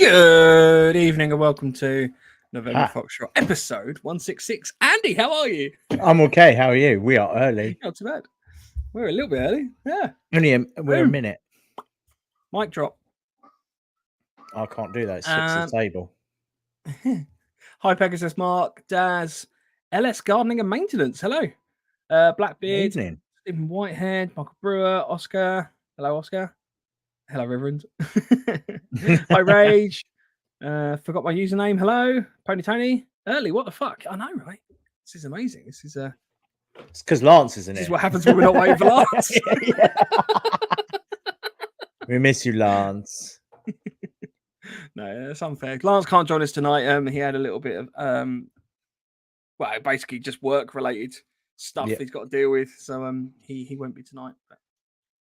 Good evening and welcome to November Ah. Foxtrot episode 166. Andy, how are you? I'm okay. How are you? We are early. Not too bad. We're a little bit early. Yeah. We're a minute. Mic drop. I can't do that. It's fix the table. Hi, Pegasus, Mark, Daz, LS Gardening and Maintenance. Hello. Blackbeard, Evening. Stephen Whitehead, Michael Brewer, Oscar. Hello, Oscar. Hello, Reverend. Hi, Rage. Forgot my username. Hello, Pony Tony. Early. What the fuck? I know, right? This is amazing. This is It's because Lance isn't This is here. what happens when we're not waiting for Lance. We miss you, Lance. No, that's unfair. Lance can't join us tonight. He had a little bit of well, basically just work related stuff he's got to deal with. So he won't be tonight. But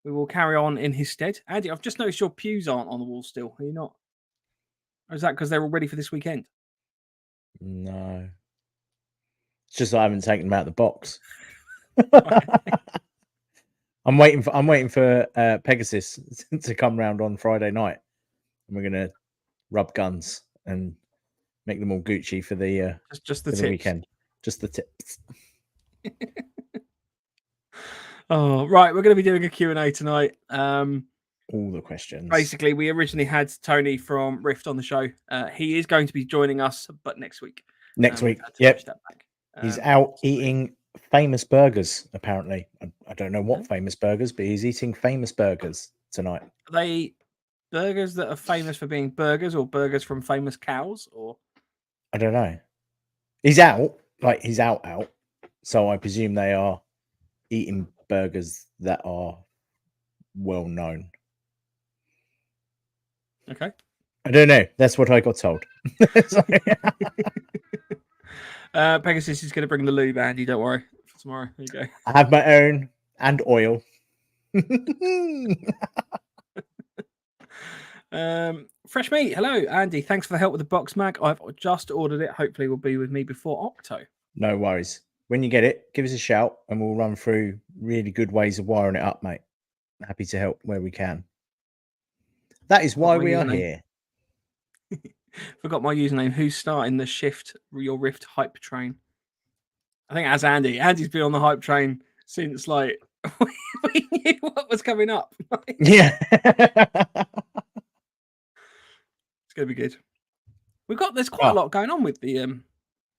we will carry on in his stead. Andy, I've just noticed your pews aren't on the wall still. Are you not? Or is that because they're all ready for this weekend? No. It's just I haven't taken them out of the box. I'm waiting for Pegasus to come round on Friday night, and we're gonna rub guns and make them all Gucci for the just the, for the weekend. Just the tips. Oh, right. We're going to be doing a Q&A tonight. All the questions. Basically, we originally had Tony from Rift on the show. He is going to be joining us, but next week. Next week. Yep. He's out eating famous burgers, apparently. I don't know what famous burgers, but he's eating famous burgers tonight. Are they burgers that are famous for being burgers or burgers from famous cows? Or I don't know. He's out. Like, he's out. So I presume they are eating burgers that are well known. Okay. I don't know. That's what I got told. Pegasus is going to bring the lube, Andy. Don't worry. For tomorrow. There you go. I have my own and oil. Fresh meat. Hello, Andy. Thanks for the help with the box mag. I've just ordered it. Hopefully, will be with me before Octo. No worries. When you get it, give us a shout and we'll run through really good ways of wiring it up, mate. Happy to help where we can. That is why we are here. Forgot my username. Who's starting the your Rift hype train? I think that's Andy. Andy's been on the hype train since like we knew what was coming up. Yeah. It's gonna be good. There's quite a lot going on with the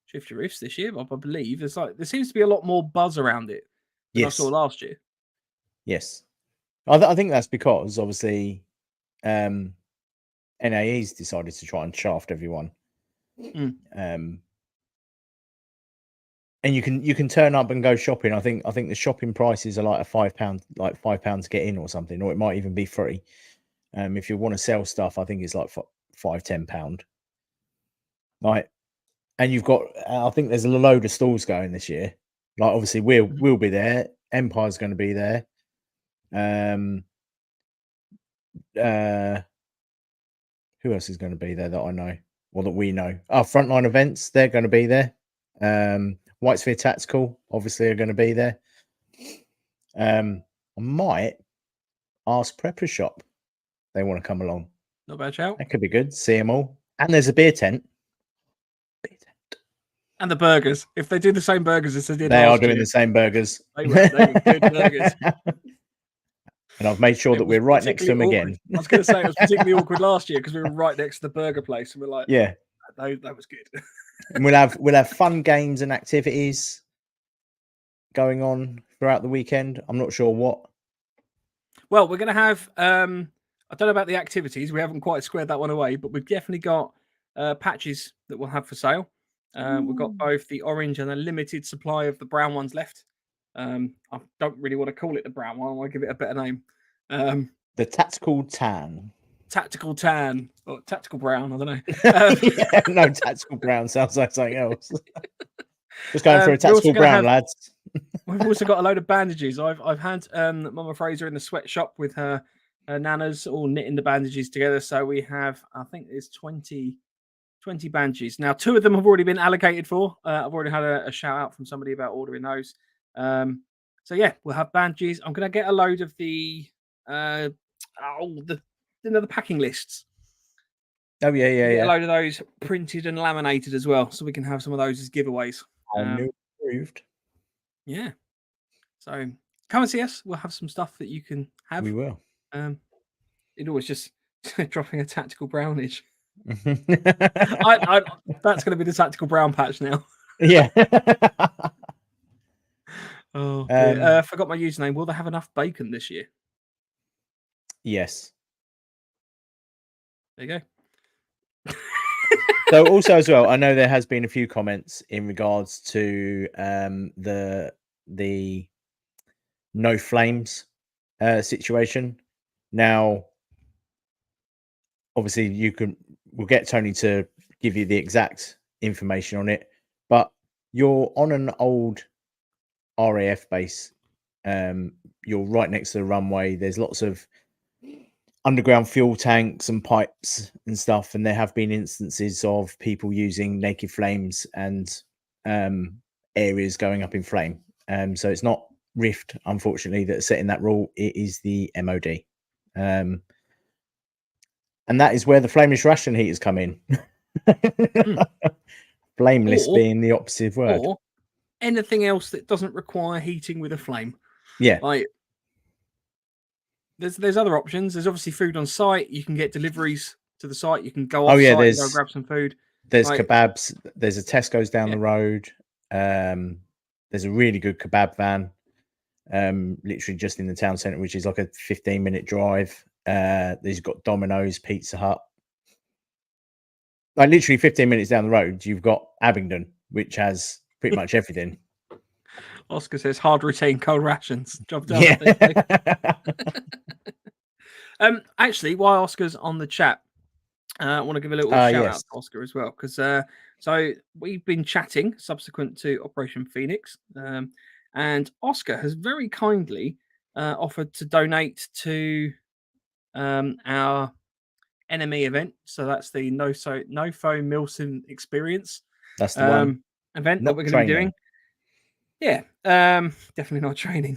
Shift Your Rifts this year, I believe. There seems to be a lot more buzz around it than I saw last year. Yes. I think that's because obviously NAE's decided to try and shaft everyone. And you can turn up and go shopping. I think the shopping prices are like £5, like £5 to get in or something, or it might even be free. If you want to sell stuff, I think it's like £5-10. Like, and you've got, I think there's a load of stalls going this year. Like, obviously we'll be there. Empire's going to be there. Who else is going to be there that I know, or that we know? Frontline Events, they're going to be there. White Sphere Tactical, obviously, are going to be there. I might ask Prepper Shop. They want to come along. Not bad shout. That could be good. See them all. And there's a beer tent. And the burgers. If they do the same burgers as they did they last are doing year, the same burgers. They were good burgers. And I've made sure that we're right next to them again. I was going to say it was particularly awkward last year because we were right next to the burger place, and we're like, yeah, that was good. And we'll have fun games and activities going on throughout the weekend. I'm not sure what. Well, we're going to have. I don't know about the activities. We haven't quite squared that one away, but we've definitely got patches that we'll have for sale. We've got both the orange and a limited supply of the brown ones left. I don't really want to call it the brown one. I want to give it a better name. The Tactical Tan. Tactical Tan or Tactical Brown. I don't know. No, Tactical Brown sounds like something else. Just going for a Tactical Brown, lads. We've also got a load of bandages. I've had Mama Fraser in the sweatshop with her nanas all knitting the bandages together. So we have, I think there's 20 bandages. Now, 2 of them have already been allocated for. I've already had a shout out from somebody about ordering those. So yeah, we'll have bandages. I'm going to get a load of the packing lists. Oh yeah, Get a yeah. load of those printed and laminated as well, so we can have some of those as giveaways. New approved. Yeah. So come and see us. We'll have some stuff that you can have. We will. It always just dropping a tactical brownage. That's going to be the tactical brown patch now. Yeah. Oh, I forgot my username. Will they have enough bacon this year? Yes. There you go. So also as well, I know there has been a few comments in regards to the no flames situation. Now, obviously, we'll get Tony to give you the exact information on it, but you're on an old RAF base. You're right next to the runway. There's lots of underground fuel tanks and pipes and stuff, and there have been instances of people using naked flames and areas going up in flame. So it's not Rift, unfortunately, that's setting that rule. It is the MOD. And that is where the flameless ration heaters come in. Flameless being the opposite word. Or anything else that doesn't require heating with a flame. Yeah. Like, there's other options. There's obviously food on site. You can get deliveries to the site. You can go off site and go grab some food. There's kebabs. There's a Tesco's down the road. There's a really good kebab van, literally just in the town centre, which is like a 15-minute drive. There's got Domino's, Pizza Hut. Like literally 15 minutes down the road, you've got Abingdon, which has pretty much everything. Oscar says hard routine, cold rations. Job done. Yeah. Actually, while Oscar's on the chat, I want to give a little shout out to Oscar as well, because so we've been chatting subsequent to Operation Phoenix, and Oscar has very kindly offered to donate to our enemy event. So that's the NoFo MilSim experience. That's the one event that we're going to be doing. Yeah, definitely not training.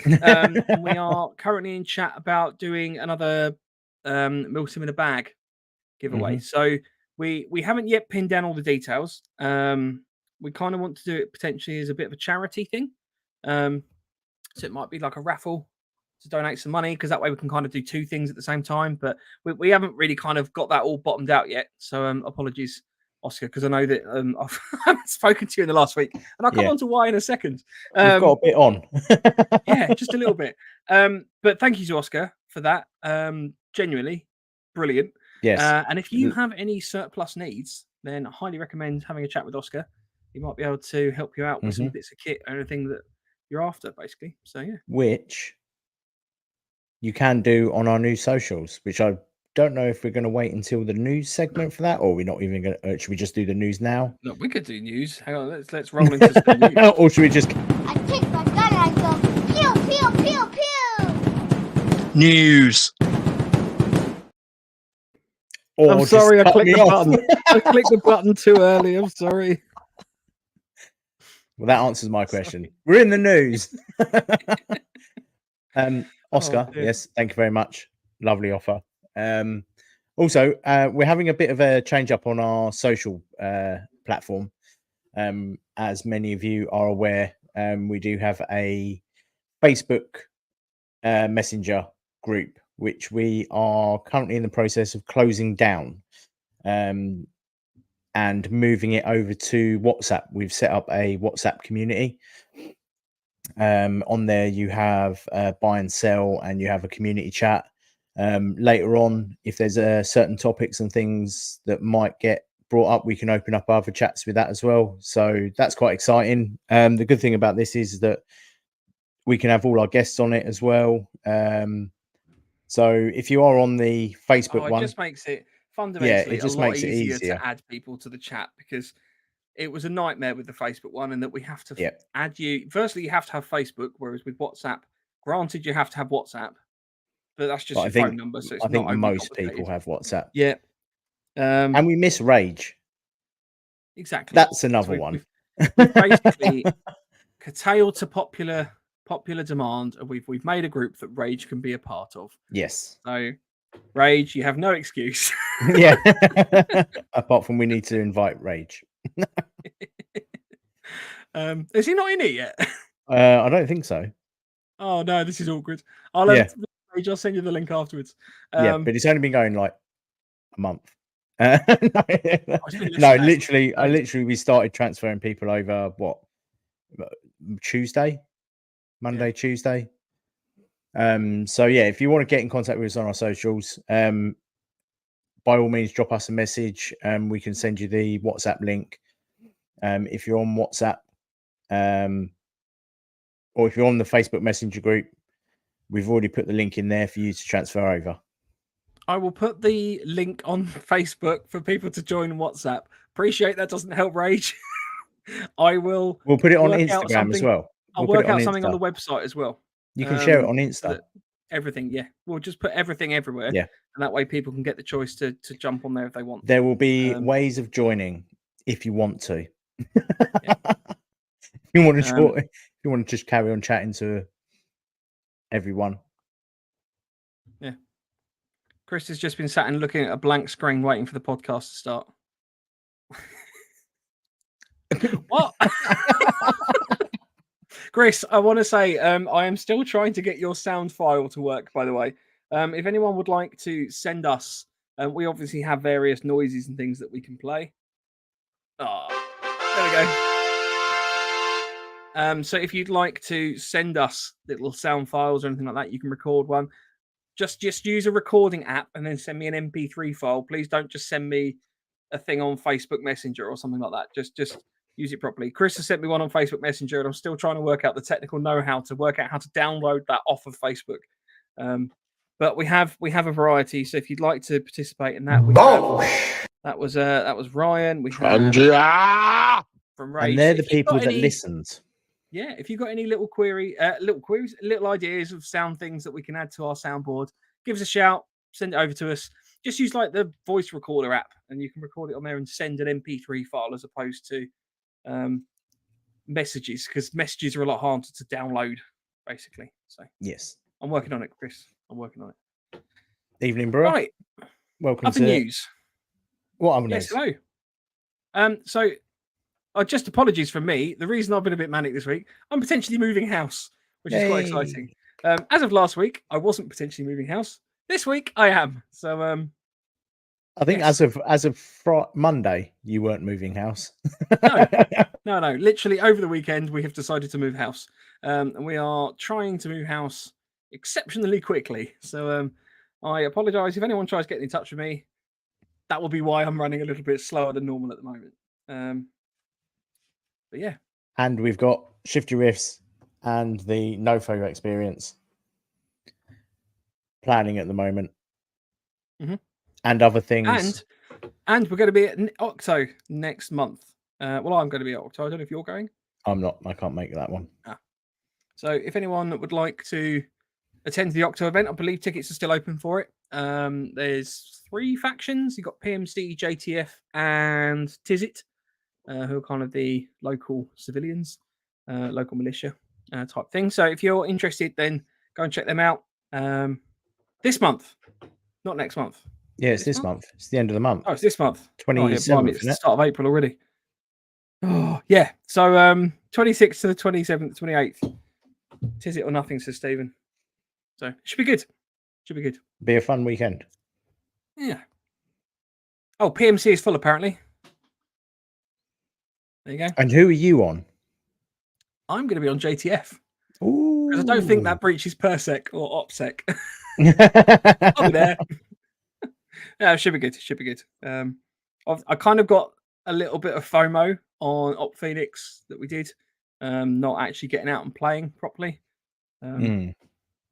We are currently in chat about doing another MilSim in a bag giveaway. So we haven't yet pinned down all the details. We kind of want to do it potentially as a bit of a charity thing. So it might be like a raffle to donate some money, because that way we can kind of do two things at the same time. But we haven't really kind of got that all bottomed out yet. So apologies, Oscar, because I know that I haven't spoken to you in the last week, and I'll come on to why in a second. We've got a bit on. Yeah, just a little bit. But thank you to Oscar for that. Genuinely brilliant. Yes. And if you have any surplus needs, then I highly recommend having a chat with Oscar. He might be able to help you out with some bits of kit or anything that you're after, basically. So yeah. Which you can do on our new socials, which I don't know if we're going to wait until the news segment for that, or we're not even going to. Should we just do the news now? No, we could do news. Hang on, let's roll into some news. Or should we just? I take my gun and I go pew pew pew pew. News. Or I'm sorry, I clicked the off. button. I clicked the button too early. I'm sorry. Well, that answers my question. We're in the news. Oscar, yes, thank you very much. Lovely offer. Also, we're having a bit of a change up on our social platform. As many of you are aware, we do have a Facebook Messenger group, which we are currently in the process of closing down and moving it over to WhatsApp. We've set up a WhatsApp community. On there, you have buy and sell, and you have a community chat. Later on, if there's certain topics and things that might get brought up, we can open up other chats with that as well. So that's quite exciting. The good thing about this is that we can have all our guests on it as well. So if you are on the Facebook one, it just makes it fundamentally it just a lot makes it easier easier to add people to the chat, because it was a nightmare with the Facebook one, and that we have to add you. Firstly, you have to have Facebook, whereas with WhatsApp, granted, you have to have WhatsApp, but that's just your phone number. So it's not most people have WhatsApp. Yeah. And we miss Rage. Exactly. That's another one. We've basically curtailed to popular demand, and we've made a group that Rage can be a part of. Yes. So Rage, you have no excuse. Yeah. Apart from we need to invite Rage. Is he not in it yet? I don't think so. Oh no, this is awkward. I'll Yeah. Rage, I'll send you the link afterwards. Yeah, but it's only been going like a month. No, been less no, than that. literally, we started transferring people over. What, Tuesday, Monday, Tuesday. So yeah, if you want to get in contact with us on our socials, by all means, drop us a message. We can send you the WhatsApp link. If you're on WhatsApp, or if you're on the Facebook Messenger group, we've already put the link in there for you to transfer over. I will put the link on Facebook for people to join WhatsApp. Appreciate that doesn't help Rage. We'll put it on work out Instagram as well. I'll We'll work put it on out something on the Insta. website as well. You can share it on so Insta. that everything, yeah. We'll just put everything everywhere. Yeah. And that way people can get the choice to jump on there if they want. There will be ways of joining if you want to. Yeah. If you want to just carry on chatting to everyone. Yeah. Chris has just been sat and looking at a blank screen waiting for the podcast to start. What? Chris, I want to say I am still trying to get your sound file to work, by the way. If anyone would like to send us, we obviously have various noises and things that we can play. Oh, there we go. So if you'd like to send us little sound files or anything like that, you can record one. Just use a recording app and then send me an MP3 file. Please don't just send me a thing on Facebook Messenger or something like that. Just use it properly. Chris has sent me one on Facebook Messenger, and I'm still trying to work out the technical know-how to work out how to download that off of Facebook. But we have a variety. So if you'd like to participate in that, that was Ryan. We have from Ray. And they're the people that listened. Yeah, if you've got any little queries, little ideas of sound things that we can add to our soundboard, give us a shout, send it over to us. Just use like the voice recorder app and you can record it on there and send an MP3 file as opposed to messages, because messages are a lot harder to download, basically. So yes, I'm working on it, Chris. I'm working on it. Evening, bro. Right. Welcome other to news. What other news? Yes, hello. So just apologies from me. The reason I've been a bit manic this week, I'm potentially moving house, which is quite exciting. As of last week, I wasn't potentially moving house. This week, I am. So, I think as of Monday, you weren't moving house. No. Literally over the weekend, we have decided to move house, and we are trying to move house exceptionally quickly. So, I apologise if anyone tries getting in touch with me. That will be why I'm running a little bit slower than normal at the moment. But yeah, and we've got Shifty Riffs and the NoFo experience planning at the moment, and other things. And we're going to be at Octo next month. Well, I'm going to be at Octo. I don't know if you're going. I'm not. I can't make that one. So if anyone would like to attend the Octo event, I believe tickets are still open for it. There's 3 factions. You've got PMC, JTF, and Tizit, who are kind of the local civilians, local militia type thing. So if you're interested, then go and check them out this month, not next month. Yeah, it's this month. It's the end of the month. Oh, it's this month. 27th, it's the start of April already. Oh, yeah. So 26th to the 27th, 28th. Tis it or nothing, says Stephen. So it should be good. Should be good. Be a fun weekend. Yeah. Oh, PMC is full apparently. There you go. And who are you on? I'm going to be on JTF. Ooh. Because I don't think that breaches PERSEC or OPSEC. I'll be there. Yeah, it should be good. It should be good. I kind of got a little bit of FOMO on Op Phoenix that we did, not actually getting out and playing properly.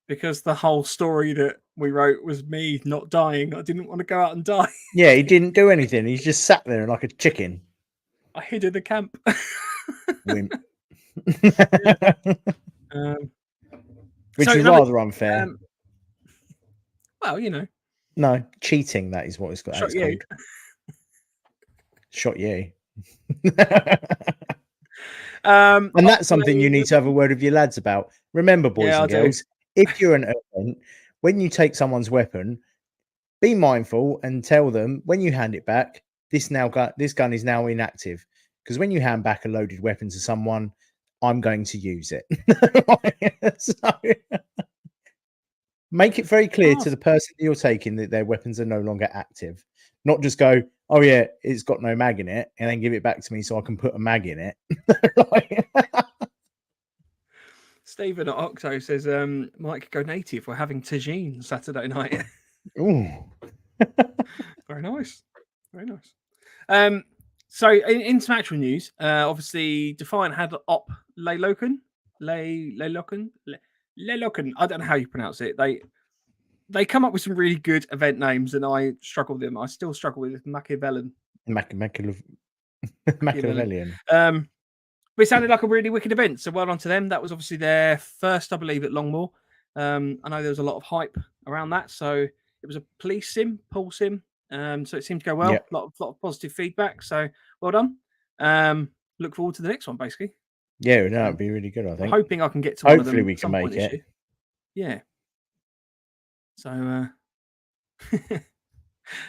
Because the whole story that we wrote was me not dying. I didn't want to go out and die. Yeah, he didn't do anything. He's just sat there like a chicken. I hid in the camp. Wimp. Which is rather unfair. Well, you know. No, cheating, that is what it's got. Shot you. Shot you. And that's something you need to have a word with your lads about. Remember, boys and girls, if you're an event, when you take someone's weapon, be mindful and tell them when you hand it back, this gun is now inactive. Because when you hand back a loaded weapon to someone, I'm going to use it. So, make it very clear to the person that you're taking that their weapons are no longer active. Not just go, oh yeah, it's got no mag in it, and then give it back to me so I can put a mag in it. Stephen at Octo says, Mike, go native. We're having tagine Saturday night. Ooh. Very nice. Very nice. So in some actual news, obviously Defiant had op Leiloken. Leiloken. I don't know how you pronounce it. They come up with some really good event names, and I struggle with them. I still struggle with Machiavellian. Machiavellian. But it sounded like a really wicked event. So well done to them. That was obviously their first, I believe, at Longmoor. I know there was a lot of hype around that. So it was a police sim, pool sim. So it seemed to go well. Yep. A lot of positive feedback. So well done. Look forward to the next one, basically. Yeah, no, it'd be really good. I think. I'm hoping I can get to Hopefully one of them we at can some make point this it. year. Yeah. So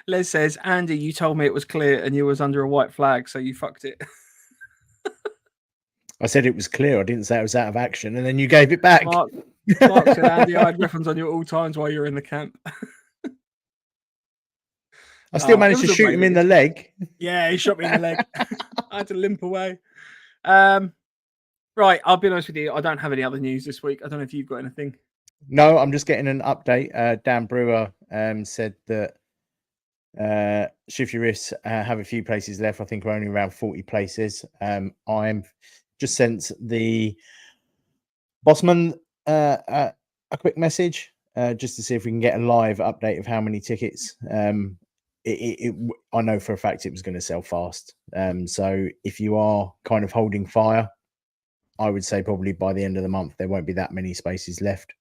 Les says, Andy, you told me it was clear and you was under a white flag, so you fucked it. I said it was clear. I didn't say it was out of action, and then you gave it back. Mark said, Andy, I had weapons on you at all times while you were in the camp. I still managed it to was shoot him in the leg. Yeah, he shot me in the leg. I had to limp away. Right, I'll be honest with you. I don't have any other news this week. I don't know if you've got anything. No, I'm just getting an update. Dan Brewer said that Shift Your Wrists have a few places left. I think we're only around 40 places. I'm just sent the Bossman a quick message just to see if we can get a live update of how many tickets. I know for a fact it was going to sell fast. So if you are kind of holding fire, I would say probably by the end of the month there won't be that many spaces left.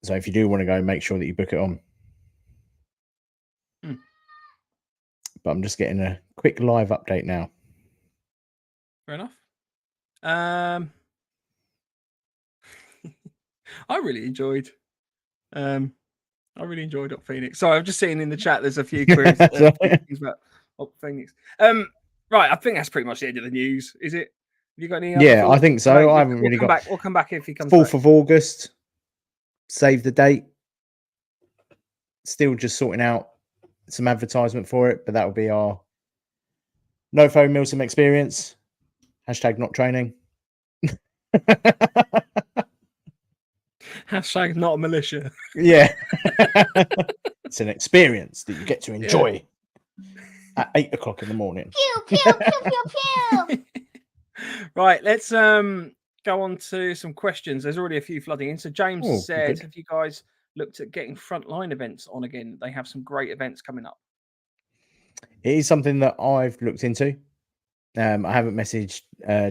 So if you do want to go, make sure that you book it on. But I'm just getting a quick live update now. Fair enough. I really enjoyed Op Phoenix. Sorry, I'm just seeing in the chat there's a few queries things about Op Phoenix. Right, I think that's pretty much the end of the news, is it? Have you got any other thoughts? I think so. I haven't really got. We'll come back if he comes 4th back. of August. Save the date. Still just sorting out some advertisement for it, but that will be our NoFo MilSim experience. # not training. # not a militia. Yeah. It's an experience that you get to enjoy at 8 o'clock in the morning. Pew, pew, pew, pew, pew. Right, let's go on to some questions. There's already a few flooding in. So James said, good. have you guys looked at getting frontline events on again? They have some great events coming up. It is something that I've looked into. I haven't messaged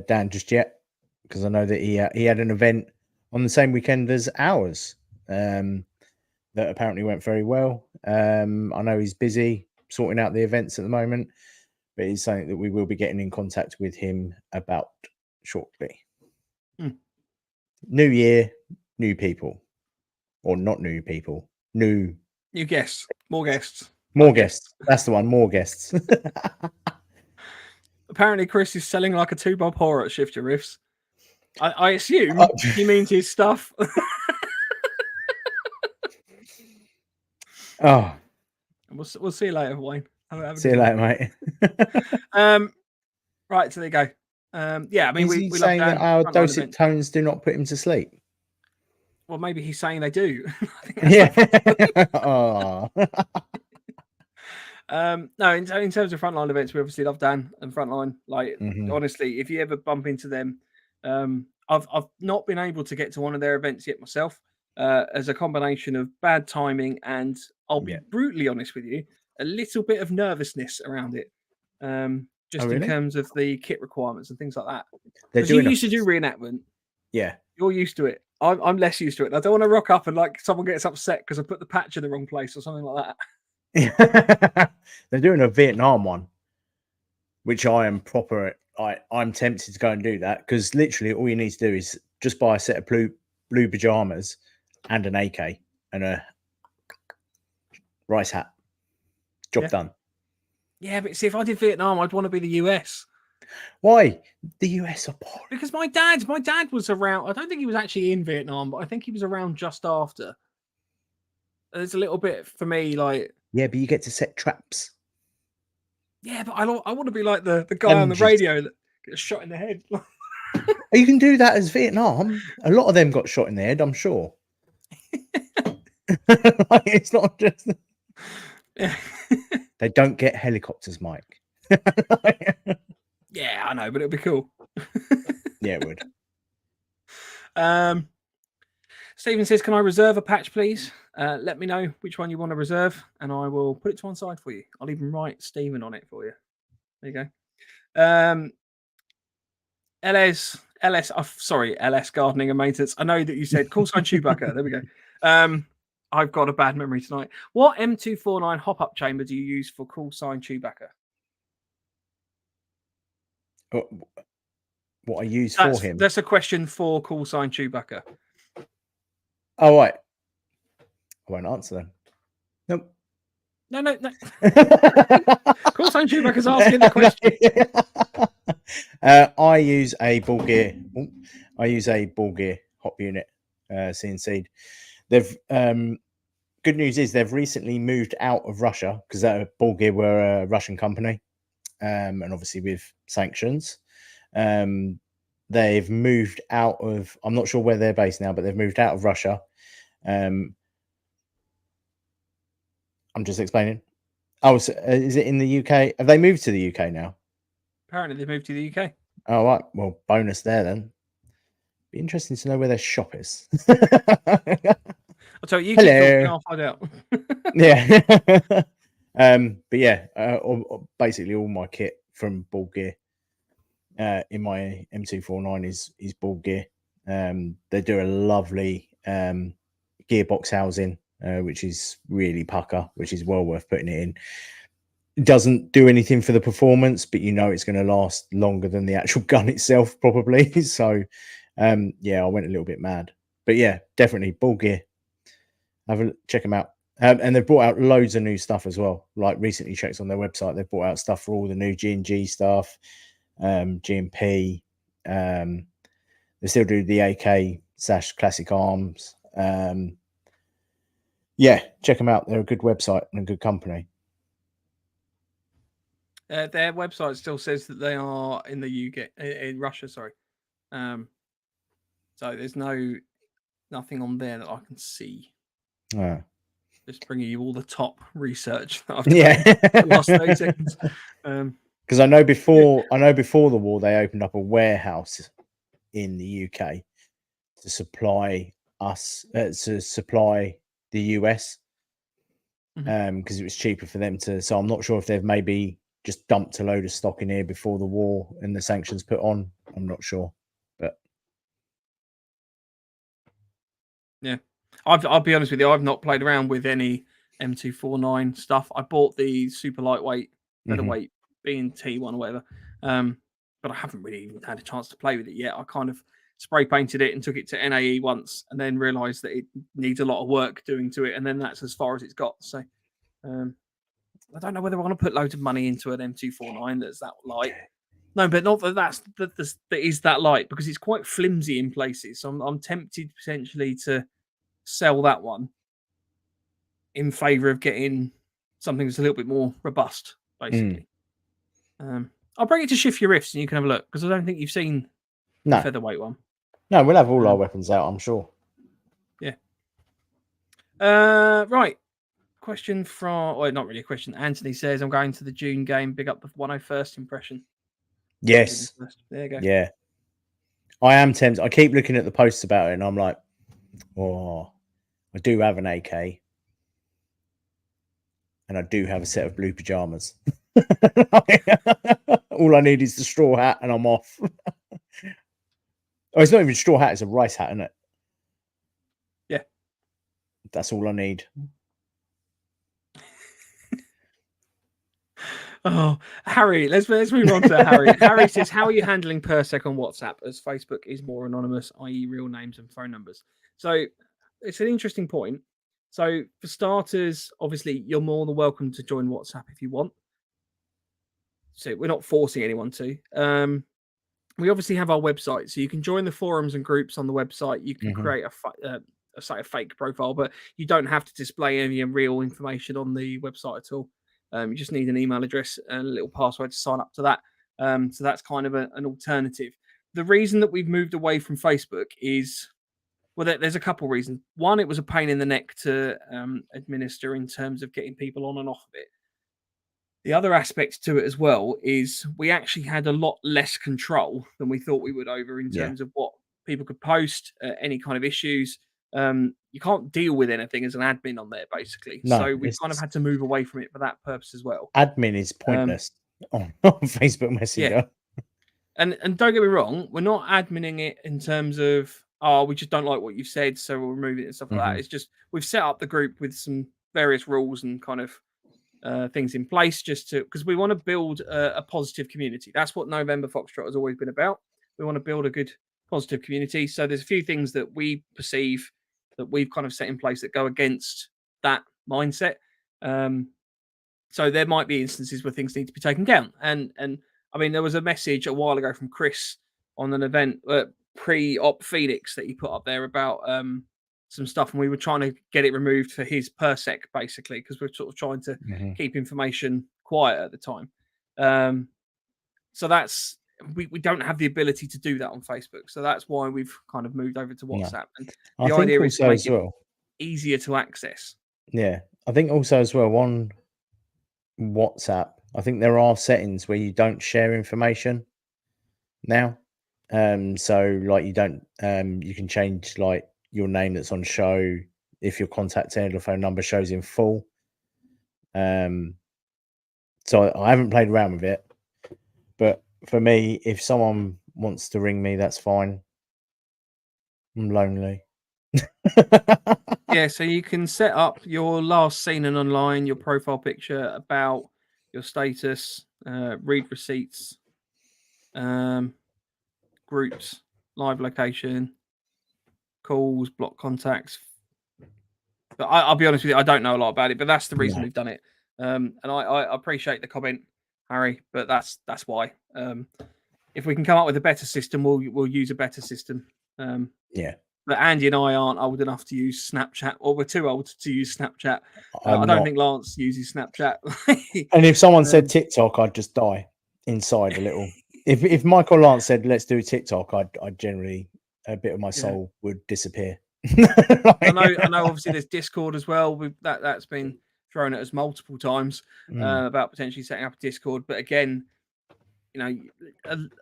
Dan just yet because I know that he had an event on the same weekend as ours that apparently went very well. I know he's busy sorting out the events at the moment, but it's something that we will be getting in contact with him about shortly. New year, new people, or not new people, new guests, more guests. More guests. That's the one. More guests. Apparently, Chris is selling like a 2-bob horror at Shift Your Riffs. I assume he means his stuff. Oh, we'll see you later, Wayne. See you later, mate. Right, so there you go. Yeah, I mean, is we he love saying Dan, that our frontline dulcet event. tones do not put him to sleep? Well, maybe he's saying they do. I think that's Oh. No, in terms of frontline events, we obviously love Dan and frontline. Like, honestly, if you ever bump into them, I've not been able to get to one of their events yet myself, as a combination of bad timing and, I'll be brutally honest with you, a little bit of nervousness around it. Just in terms of the kit requirements and things like that. Because you used to do reenactment. Yeah. You're used to it. I'm less used to it. I don't want to rock up and like someone gets upset because I put the patch in the wrong place or something like that. They're doing a Vietnam one, which I am proper. I'm tempted to go and do that because literally all you need to do is just buy a set of blue pajamas and an AK and a rice hat. Job Yeah. done. Yeah, but see, if I did Vietnam, I'd want to be the US. Why? The US are boring. Because my dad was around. I don't think he was actually in Vietnam, but I think he was around just after. There's a little bit for me, like, Yeah, but you get to set traps. yeah, but I want to be like the guy on the Lunges. radio that gets shot in the head. You can do that as Vietnam. A lot of them got shot in the head, I'm sure. Like, it's not just Yeah. they don't get helicopters, Mike. Yeah, I know, but it'll be cool. Yeah, it would. Stephen says, "Can I reserve a patch, please? Let me know which one you want to reserve, and I will put it to one side for you. I'll even write Stephen on it for you. There you go." LS Gardening and Maintenance. I know that you said call sign Chewbacca. There we go. I've got a bad memory tonight. What M249 hop-up chamber do you use for call sign Chewbacca? What I use for him? That's a question for call sign Chewbacca. Oh, right. I won't answer them. Nope. No. Call sign Chewbacca's asking the question. I use a ball gear. I use a ball gear hop unit, CNC'd. They've good news is they've recently moved out of Russia because that ball gear were a Russian company, and obviously with sanctions, they've moved out of. I'm not sure where they're based now, but they've moved out of Russia. I'm just explaining. Oh, so, is it in the UK? Have they moved to the UK now? Apparently, they've moved to the UK. Oh, right. Well, bonus there then. Be interesting to know where their shop is. I'll tell you. Hello. I'll find out. Yeah. But yeah, basically all my kit from Ball Gear in my M249 is Ball Gear. They do a lovely gearbox housing, which is really pucker, which is well worth putting it in. It doesn't do anything for the performance, but you know it's going to last longer than the actual gun itself, probably. So, yeah, I went a little bit mad. But yeah, definitely Ball Gear. Check them out. And they've brought out loads of new stuff as well. Like recently checked on their website, they've brought out stuff for all the new G&G stuff, G&P. They still do the AK / Classic Arms. Yeah, check them out. They're a good website and a good company. Their website still says that they are in the UK, in Russia. Sorry. So there's nothing on there that I can see. Just bringing you all the top research that I've done for the last 30 seconds. Because I know before the war they opened up a warehouse in the UK to supply us to supply the US because it was cheaper for them to. So I'm not sure if they've maybe just dumped a load of stock in here before the war and the sanctions put on. I'm not sure, but yeah. I'll be honest with you. I've not played around with any M249 stuff. I bought the super lightweight, featherweight B&T one or whatever, but I haven't really even had a chance to play with it yet. I kind of spray painted it and took it to NAE once, and then realised that it needs a lot of work doing to it, and then that's as far as it's got. So I don't know whether I want to put loads of money into an M249 that's that light. No, but not that is that light, because it's quite flimsy in places. So I'm tempted potentially to sell that one in favour of getting something that's a little bit more robust, basically. I'll bring it to Shift Your Riffs and you can have a look, because I don't think you've seen the featherweight one. No, we'll have all our weapons out, I'm sure. Yeah. Right. Question from, well, not really a question. Anthony says, I'm going to the June game. Big up the 101st impression. Yes. There you go. Yeah. I am tempted. I keep looking at the posts about it and I'm like, oh, I do have an AK. And I do have a set of blue pajamas. All I need is the straw hat and I'm off. Oh, it's not even a straw hat, it's a rice hat, isn't it? Yeah. That's all I need. Oh, Harry, let's move on to Harry. Harry says, how are you handling PerSec on WhatsApp, as Facebook is more anonymous, i.e. real names and phone numbers? So it's an interesting point. So for starters, obviously, you're more than welcome to join WhatsApp if you want. So we're not forcing anyone to. We obviously have our website, so you can join the forums and groups on the website. You can create a fake profile, but you don't have to display any real information on the website at all. You just need an email address and a little password to sign up to that. So that's kind of an alternative. The reason that we've moved away from Facebook is, well, there's a couple reasons. One, it was a pain in the neck to administer in terms of getting people on and off of it. The other aspect to it as well is we actually had a lot less control than we thought we would over in terms of what people could post, any kind of issues. You can't deal with anything as an admin on there, basically. No, So we've kind of had to move away from it for that purpose as well. Admin is pointless on Facebook Messenger. And don't get me wrong, we're not adminning it in terms of, oh, we just don't like what you've said, so we'll remove it and stuff like that. It's just we've set up the group with some various rules and kind of things in place just to, because we want to build a positive community. That's what November Foxtrot has always been about. We want to build a good positive community. So there's a few things that we perceive that we've kind of set in place that go against that mindset. So there might be instances where things need to be taken down. And I mean, there was a message a while ago from Chris on an event pre-op Phoenix that he put up there about some stuff, and we were trying to get it removed for his PERSEC, basically, because we're sort of trying to keep information quiet at the time. So that's we don't have the ability to do that on Facebook. So that's why we've kind of moved over to WhatsApp. And the idea is to make it easier to access. Yeah, I think also as well on WhatsApp, I think there are settings where you don't share information now. So like you don't you can change like your name that's on show if your contact telephone number shows in full. So I haven't played around with it, but for me, if someone wants to ring me, that's fine. I'm lonely. Yeah, so you can set up your last seen and online, your profile picture, about your status, read receipts, groups, live location, calls, block contacts. But I'll be honest with you, I don't know a lot about it, but that's the reason we've done it. And I appreciate the comment, Harry, but that's why. If we can come up with a better system, we'll use a better system. But Andy and I aren't old enough to use Snapchat, or we're too old to use Snapchat. I don't think Lance uses Snapchat. And if someone said TikTok, I'd just die inside a little. If Michael Lance said, let's do TikTok, I'd generally, a bit of my soul would disappear. I know obviously there's Discord as well. That's been thrown at us multiple times about potentially setting up a Discord. But again, you know,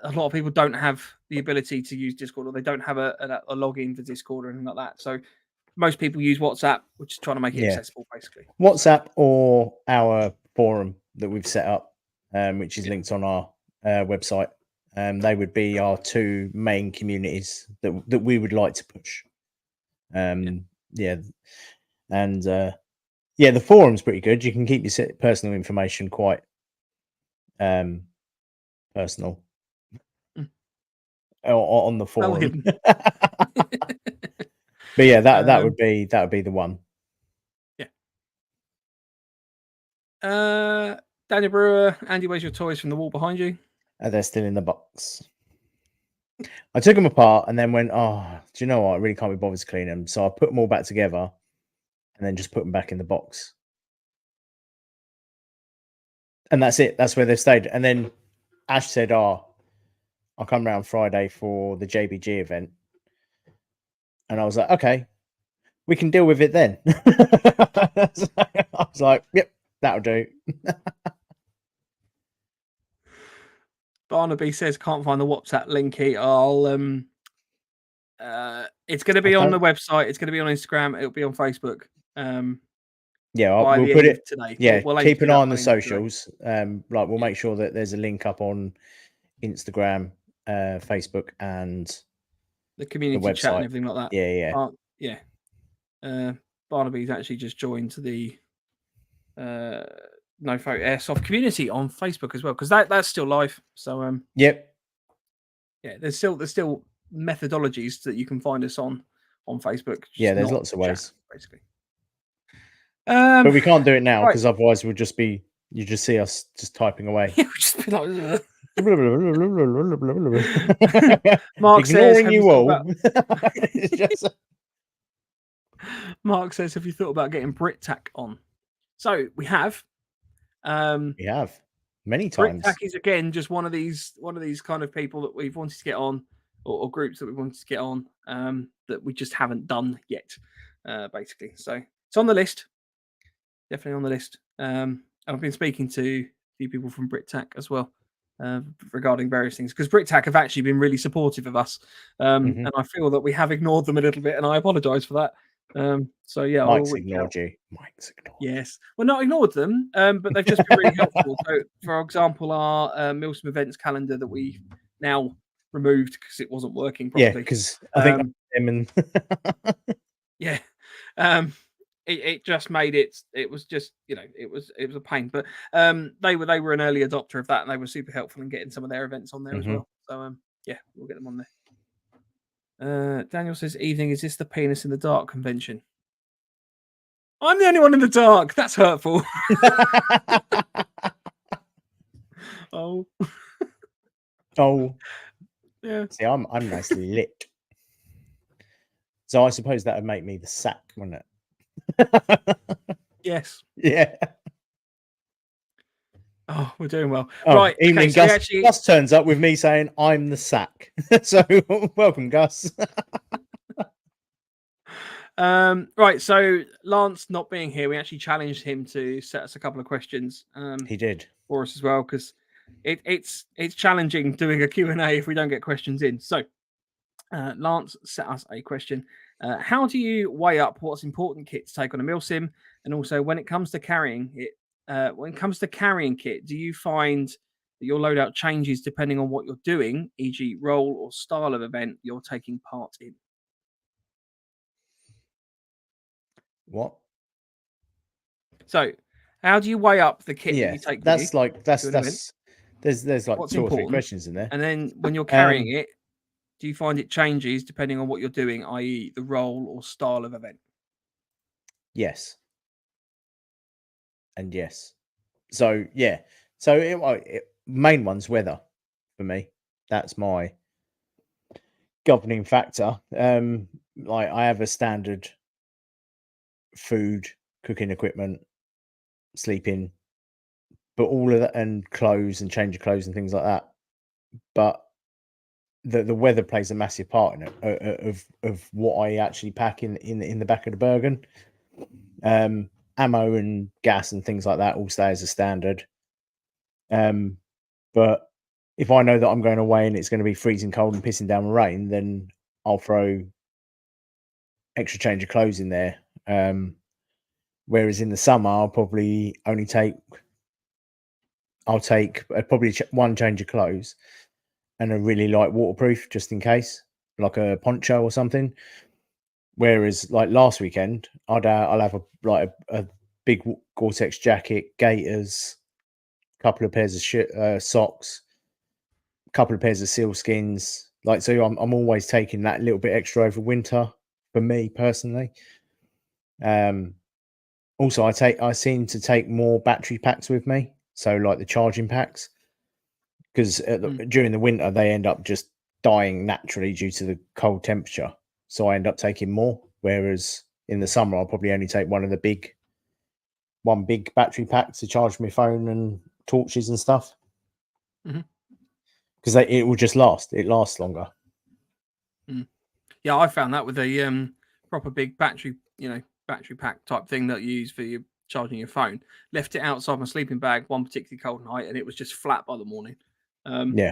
a lot of people don't have the ability to use Discord, or they don't have a login for Discord or anything like that. So most people use WhatsApp, which is trying to make it accessible, basically. WhatsApp or our forum that we've set up, which is linked on our website. They would be our two main communities that we would like to push. And the forum's pretty good. You can keep your personal information quite personal on the forum. But yeah, that would be the one. Daniel Brewer, Andy, where's your toys from the wall behind you? They're still in the box. I took them apart and then went, oh, do you know what? I really can't be bothered to clean them. So I put them all back together and then just put them back in the box. And that's it. That's where they've stayed. And then Ash said, oh, I'll come around Friday for the JBG event. And I was like, okay, we can deal with it then. I was like, yep, that'll do. Barnaby says, can't find the WhatsApp linky. It's going to be on the website. It's going to be on Instagram. It'll be on Facebook. We'll put it today. Yeah, we'll keep an eye on the socials. We'll make sure that there's a link up on Instagram, Facebook, and the community website, chat and everything like that. Yeah. Barnaby's actually just joined the NoFo Airsoft community on Facebook as well, because that's still live. So there's still methodologies that you can find us on Facebook. There's lots of ways, basically. But we can't do it now right. because otherwise you just see us just typing away. It would just be like, Mark says, ignoring "Have you you thought all. about?" It's just Mark says, "Have you thought about getting BritTac on?" So we have. we have many BritTac times. is again just one of these kind of people that we've wanted to get on, or groups that we wanted to get on, that we just haven't done yet, basically. So it's on the list, definitely on the list. And I've been speaking to a few people from BritTac as well, regarding various things, because BritTac have actually been really supportive of us, and I feel that we have ignored them a little bit, and I apologise for that. So yeah, I will Mike's reach out. ignored you. Mike's ignored. Yes, well, not ignored them, but they've just been really helpful. So, for example, our MilSim events calendar that we now removed because it wasn't working Yeah, properly. because I think them and Yeah, it just made it. It was just, it was a pain. But they were an early adopter of that, and they were super helpful in getting some of their events on there as well. So yeah, we'll get them on there. Daniel says, "Evening, is this the penis in the dark convention?" I'm the only one in the dark. That's hurtful. Oh. Oh. Yeah. See, I'm nicely lit. So I suppose that would make me the sack, wouldn't it? Yes. Yeah. Oh, we're doing well. Oh, right. Evening, Okay, so Gus turns up with me saying I'm the sack. So welcome, Gus. Right. So Lance not being here, we actually challenged him to set us a couple of questions. He did for us as well, because it's challenging doing a Q&A if we don't get questions in. So Lance set us a question. How do you weigh up what's important kit to take on a MilSim? And also, when it comes to carrying it, kit, do you find that your loadout changes depending on what you're doing, e.g., role or style of event you're taking part in? What? So, how do you weigh up the kit that you take? That's with like you there's like what's 2 or 3 important, questions in there. and then when you're carrying it, do you find it changes depending on what you're doing, i.e., the role or style of event? Yes. And yes. So yeah. So main one's weather for me. That's my governing factor. Like I have a standard food, cooking equipment, sleeping, but all of that, and clothes and change of clothes and things like that. But the weather plays a massive part in it of what I actually pack in the back of the Bergen. Ammo and gas and things like that all stay as a standard. But if I know that I'm going away and it's going to be freezing cold and pissing down rain, then I'll throw extra change of clothes in there. Whereas in the summer, I'll probably only take probably one change of clothes and a really light waterproof just in case, like a poncho or something. Whereas like last weekend, I'll have a big Gore-Tex jacket, gaiters, couple of pairs of socks, couple of pairs of sealskins. Like, so I'm always taking that little bit extra over winter for me personally. Also I seem to take more battery packs with me, so like the charging packs, because during the winter they end up just dying naturally due to the cold temperature. So I end up taking more. Whereas in the summer, I'll probably only take one big battery pack to charge my phone and torches and stuff. Because it will just last. It lasts longer. Yeah, I found that with a proper big battery pack type thing that you use for your charging your phone. Left it outside my sleeping bag one particularly cold night, and it was just flat by the morning. Yeah.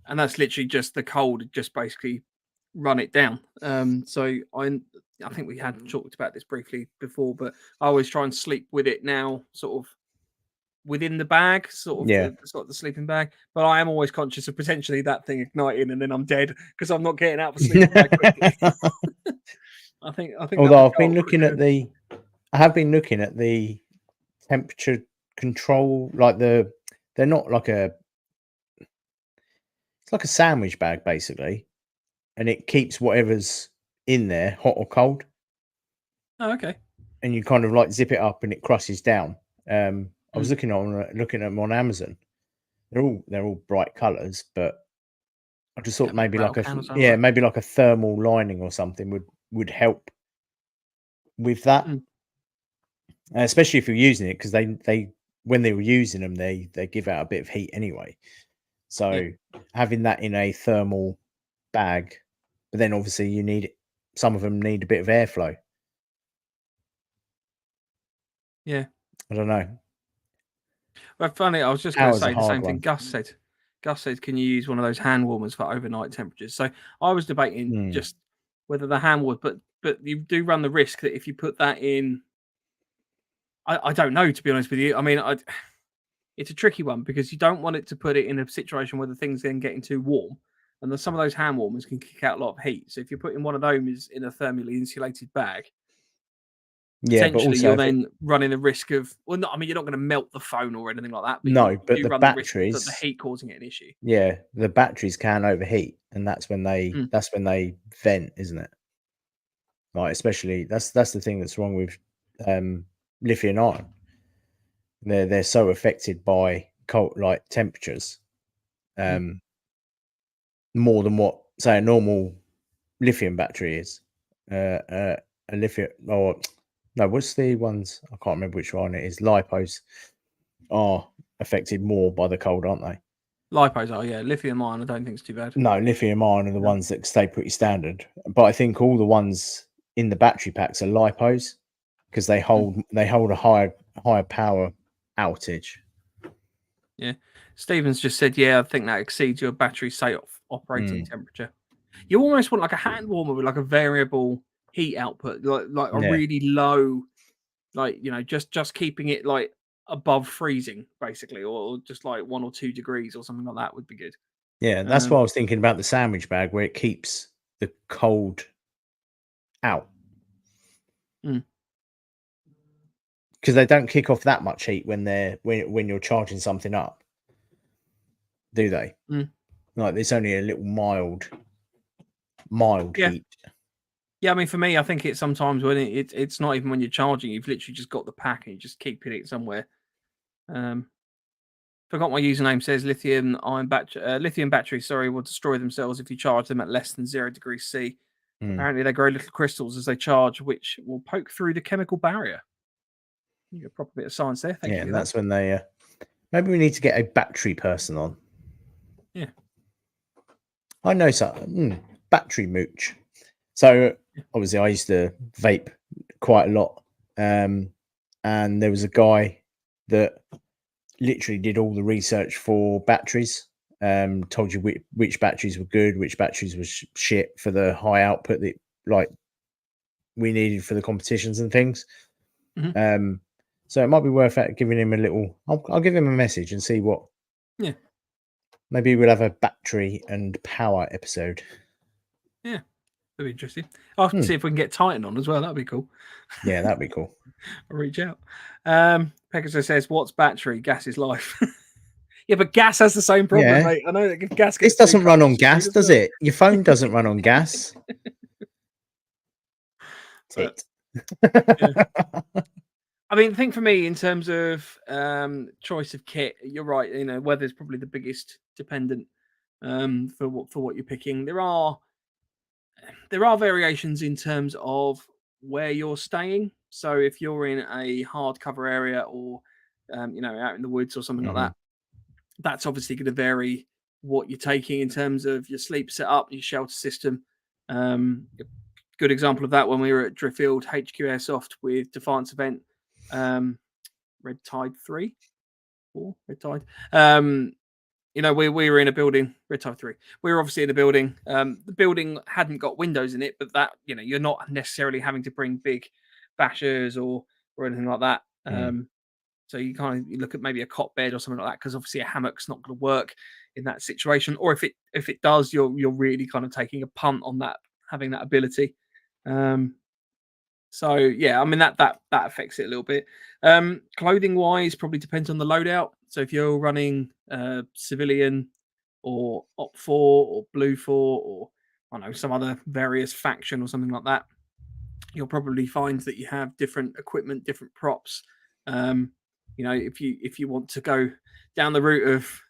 And that's literally just the cold, just basically run it down. So I think we had talked about this briefly before, but I always try and sleep with it now, sort of within the bag, sort of the sleeping bag. But I am always conscious of potentially that thing igniting and then I'm dead because I'm not getting out of the sleeping bag quickly. I think. Although I have been looking at the temperature control, like they're not like it's like a sandwich bag basically, and it keeps whatever's in there hot or cold. Oh, okay. and you kind of like zip it up and it crushes down. I was Mm. looking at them on Amazon. They're all bright colours, but I just thought Yeah, maybe rattle like can or something like that. maybe like a thermal lining or something would help with that, Mm. especially if you're using it, because they when they were using them they give out a bit of heat anyway. So having that in a thermal bag, but then obviously some of them need a bit of airflow. Yeah. I don't know. Well, funny, I was just going to Power's a say the hard same thing one. Gus said. Gus said, can you use one of those hand warmers for overnight temperatures? So I was debating just whether the hand warmer, but you do run the risk that if you put that in, I don't know, to be honest with you. I mean, it's a tricky one because you don't want it to put it in a situation where the thing's then getting too warm. And some of those hand warmers can kick out a lot of heat. So if you're putting one of those in a thermally insulated bag, Yeah, but potentially also you're if then running the risk of, well, not, I mean, you're not going to melt the phone or anything like that, but no, you but do the run the risk that the batteries, heat causing it an issue. yeah, the batteries can overheat, and that's when they vent, isn't it? Like, especially that's the thing that's wrong with lithium ion. They're so affected by cold, like temperatures, more than what say a normal lithium battery is. A lithium, or no, what's the ones? I can't remember which one it is. Lipos are affected more by the cold, aren't they? Lipos are, yeah. Lithium ion, I don't think it's too bad. No, lithium ion are the ones that stay pretty standard. But I think all the ones in the battery packs are lipos because they hold a higher power outage. Yeah. Stevens just said, yeah, I think that exceeds your battery safe operating temperature. You almost want like a hand warmer with like a variable heat output, like a really low, like, you know, just keeping it like above freezing, basically, or just like 1 or 2 degrees or something like that would be good. Yeah, that's what I was thinking about the sandwich bag, where it keeps the cold out. Because they don't kick off that much heat when you're charging something up, do they? Like, there's only a little mild heat. Yeah, I mean, for me, I think it's sometimes when it's not even when you're charging, you've literally just got the pack and you just keeping it somewhere. Forgot my username. Says lithium batteries, sorry, will destroy themselves if you charge them at less than 0 degrees C. Apparently, they grow little crystals as they charge, which will poke through the chemical barrier. You got a proper bit of science there. Thank you. And that's when they. Maybe we need to get a battery person on. Yeah, I know something. Battery mooch. So obviously, I used to vape quite a lot, and there was a guy that literally did all the research for batteries. Told you which batteries were good, which batteries were shit for the high output that like we needed for the competitions and things. So it might be worth giving him a little. I'll give him a message and see what. Yeah. Maybe we'll have a battery and power episode. Yeah, that'd be interesting. I'll have to see if we can get Titan on as well. That'd be cool. Yeah, that'd be cool. I'll reach out. Pegasus says, "What's battery? Gas is life." Yeah, but gas has the same problem, mate. I know that if gas gets this doesn't run on it's gas, does it? Your phone doesn't run on gas. But, I mean, I think for me, in terms of choice of kit, you're right. You know, weather's probably the biggest dependent for what you're picking. There are variations in terms of where you're staying. So if you're in a hardcover area or you know, out in the woods or something like that, that's obviously going to vary what you're taking in terms of your sleep setup, your shelter system. Good example of that when we were at Driffield HQ Airsoft with Defiance event, Red Tide 3 or Red Tide. You know, we were in a building, Red Tide 3. We were obviously in a building. The building hadn't got windows in it, but that, you know, you're not necessarily having to bring big bashers or anything like that. So you kind of look at maybe a cot bed or something like that, because obviously a hammock's not going to work in that situation. Or if it does, you're really kind of taking a punt on that, having that ability. So yeah, I mean that affects it a little bit. Clothing wise, probably depends on the loadout. So if you're running civilian or Op 4 or Blue 4 or I don't know, some other various faction or something like that, you'll probably find that you have different equipment, different props. You know, if you want to go down the route of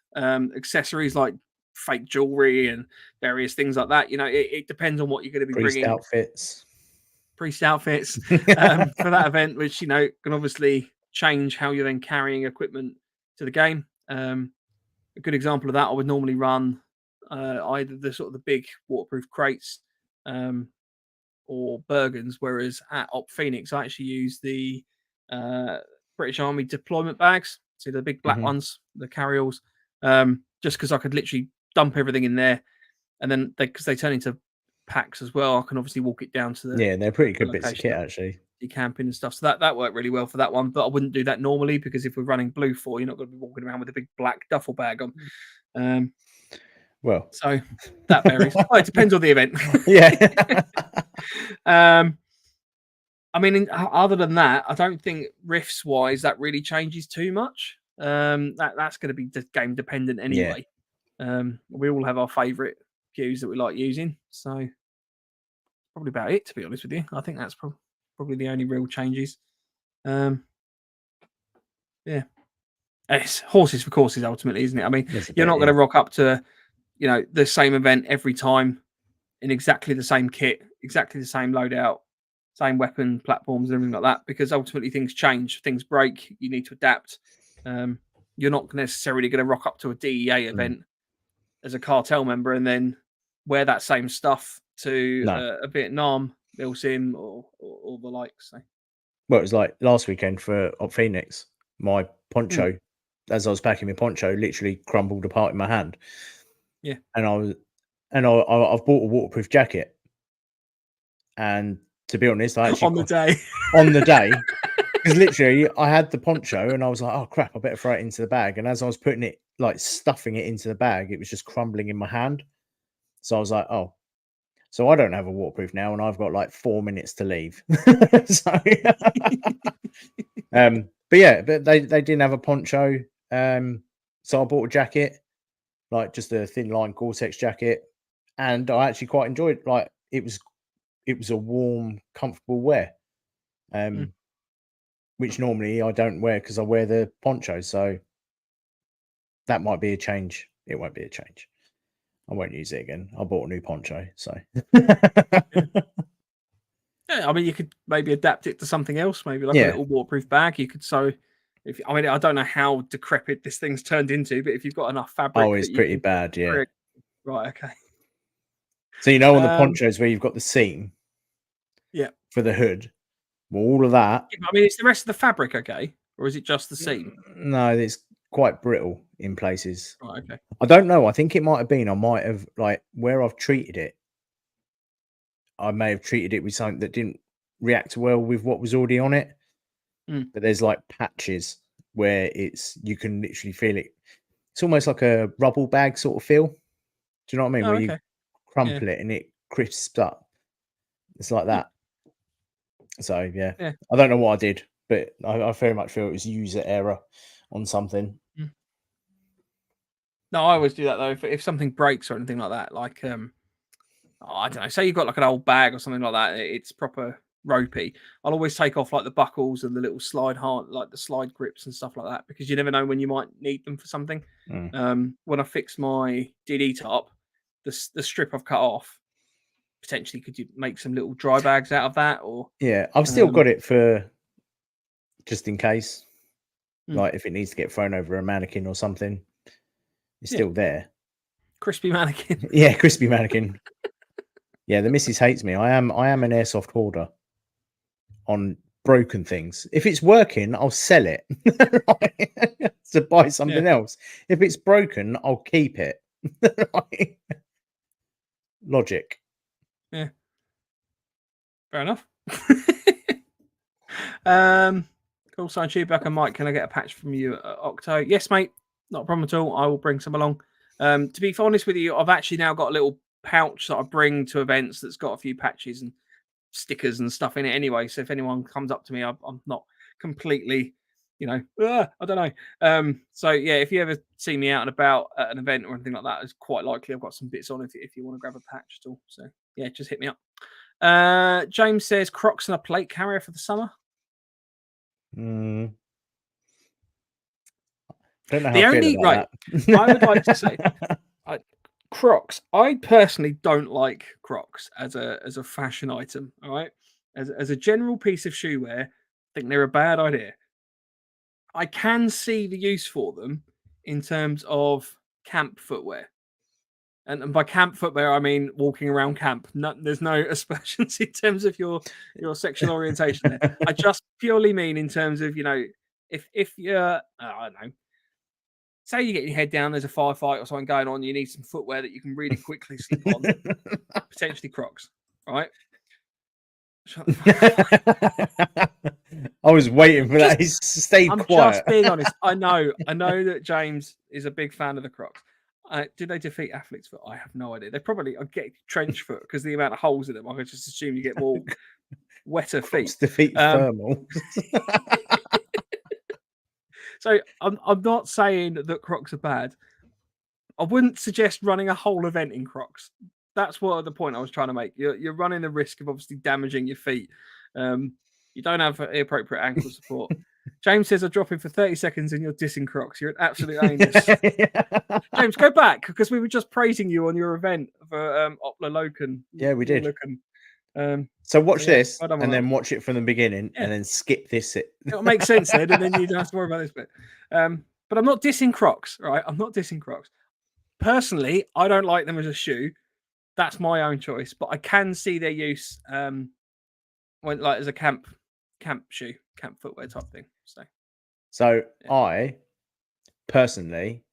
accessories like fake jewelry and various things like that, you know, it depends on what you're going to be Priest bringing. outfits. Priest outfits for that event, which, you know, can obviously change how you're then carrying equipment to the game. A good example of that, I would normally run either the sort of the big waterproof crates or Bergens, whereas at Op Phoenix, I actually use the British Army deployment bags, so the big black ones, the carryalls, just because I could literally dump everything in there, and then because they turn into packs as well, I can obviously walk it down to the Yeah, they're pretty the good bits of location kit, that actually. camping and stuff. So that worked really well for that one. But I wouldn't do that normally because if we're running Blue 4, you're not going to be walking around with a big black duffel bag on. Well, So that varies. Well, it depends on the event. yeah. I mean, other than that, I don't think riffs wise that really changes too much. That's going to be game dependent anyway. We all have our favourite cues that we like using, so probably about it. To be honest with you, I think that's probably the only real changes. Yeah, it's horses for courses ultimately, isn't it? I mean, you're not going to rock up to, you know, the same event every time in exactly the same kit, exactly the same loadout, same weapon platforms and everything like that, because ultimately things change, things break, you need to adapt. You're not necessarily going to rock up to a DEA event as a cartel member and then wear that same stuff to a Vietnam MilSim or the like. So. Well, it was like last weekend for Op Phoenix, my poncho, as I was packing my poncho, literally crumbled apart in my hand. Yeah. And I've bought a waterproof jacket. And to be honest, I actually on the day, because literally I had the poncho and I was like, oh crap, I better throw it into the bag. And as I was putting it, like stuffing it into the bag, it was just crumbling in my hand. So I was like, oh, so I don't have a waterproof now, and I've got like 4 minutes to leave. So, but yeah, but they didn't have a poncho. So I bought a jacket, like just a thin line Gore-Tex jacket, and I actually quite enjoyed it. Like it was a warm, comfortable wear. Which normally I don't wear because I wear the poncho. So that might be a change. It won't be a change. I won't use it again. I bought a new poncho. So yeah, I mean, you could maybe adapt it to something else, maybe like a little waterproof bag. You could sew. I mean, I don't know how decrepit this thing's turned into, but if you've got enough fabric, it's pretty bad. Yeah. Right. Okay. So you know, on the ponchos where you've got the seam, for the hood, well, all of that. I mean, is the rest of the fabric okay, or is it just the seam? No, it's quite brittle in places. Right. Okay. I don't know. I think it might have been. I might have, like, where I've treated it, I may have treated it with something that didn't react well with what was already on it. But there's like patches where you can literally feel it. It's almost like a rubble bag sort of feel. Do you know what I mean? Where you crumple it and it crisps up. It's like that. So yeah, I don't know what I did, but I very much feel it was user error on something. No, I always do that though. If something breaks or anything like that, like I don't know, say you've got like an old bag or something like that, it's proper ropey. I'll always take off like the buckles and the little like the slide grips and stuff like that, because you never know when you might need them for something. When I fix my DD top, the strip I've cut off, potentially could you make some little dry bags out of that? Or I've still got it for just in case, like if it needs to get thrown over a mannequin or something, it's still there. Crispy mannequin. Yeah, crispy mannequin. Yeah, the missus hates me. I am an airsoft hoarder on broken things. If it's working, I'll sell it to buy something else. If it's broken, I'll keep it. Logic. Yeah. Fair enough. Cool. So back and Mike, can I get a patch from you, Octo? Yes, mate. Not a problem at all. I will bring some along. To be honest with you, I've actually now got a little pouch that I bring to events that's got a few patches and stickers and stuff in it anyway. So if anyone comes up to me, I'm not completely, you know, I don't know. So yeah, if you ever see me out and about at an event or anything like that, it's quite likely I've got some bits on if you want to grab a patch at all. So yeah, just hit me up. James says Crocs and a plate carrier for the summer. Don't know how The I feel only about that. I would like to say Crocs. I personally don't like Crocs as a fashion item. All right, as a general piece of shoe wear, I think they're a bad idea. I can see the use for them in terms of camp footwear. And by camp footwear, I mean walking around camp. No, there's no aspersions in terms of your sexual orientation there. I just purely mean in terms of, if you're, I don't know, say you get your head down, there's a firefight or something going on, you need some footwear that you can really quickly slip on, potentially Crocs, right? Shut the fuck up. I was waiting for that. He's stayed I'm quiet. just being honest. I know that James is a big fan of the Crocs. Did they defeat athlete's foot? I have no idea. They probably get trench foot because the amount of holes in them. I could just assume you get more wetter feet. Defeat thermal. So I'm not saying that Crocs are bad. I wouldn't suggest running a whole event in Crocs. That's what the point I was trying to make. You're running the risk of obviously damaging your feet. You don't have appropriate ankle support. James says, I drop in for 30 seconds and you're dissing Crocs. You're an absolute anus. James, go back because we were just praising you on your event for Opla Loken. Yeah, we did. So watch this and then watch it from the beginning and then skip this. It'll make sense then, and then you don't have to worry about this bit. But I'm not dissing Crocs, right? I'm not dissing Crocs. Personally, I don't like them as a shoe. That's my own choice, but I can see their use as a camp shoe, camp footwear type thing. So yeah. I personally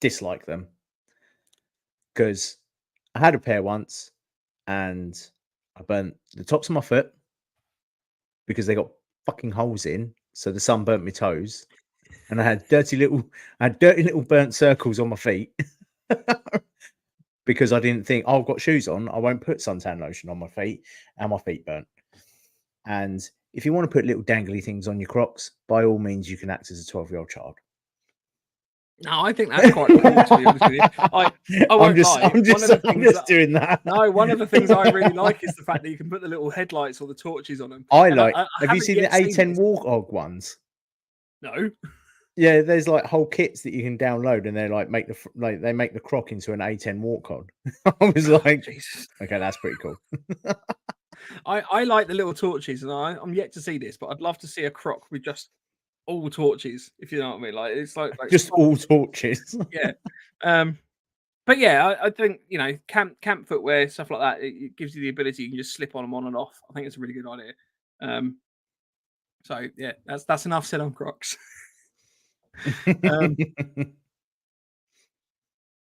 dislike them because I had a pair once and I burnt the tops of my foot because they got fucking holes in, so the sun burnt my toes, and I had dirty little burnt circles on my feet because I didn't think, I've got shoes on, I won't put suntan lotion on my feet, and my feet burnt. And if you want to put little dangly things on your Crocs, by all means, you can act as a 12-year-old child. No, I think that's quite cool, to be honest with you. I'm just doing that. No, one of the things I really like is the fact that you can put the little headlights or the torches on them. Have you seen the A10 Warthog ones? No. Yeah, there's like whole kits that you can download, and they're like they make the Croc into an A10 Warthog. I was like, Jesus. Okay, that's pretty cool. I like the little torches, and I'm yet to see this, but I'd love to see a Croc with just all torches, if you know what I mean. Like it's like just all torches. Yeah. But yeah, I think camp footwear, stuff like that, it gives you the ability, you can just slip on them on and off. I think it's a really good idea. So yeah, that's enough said on Crocs.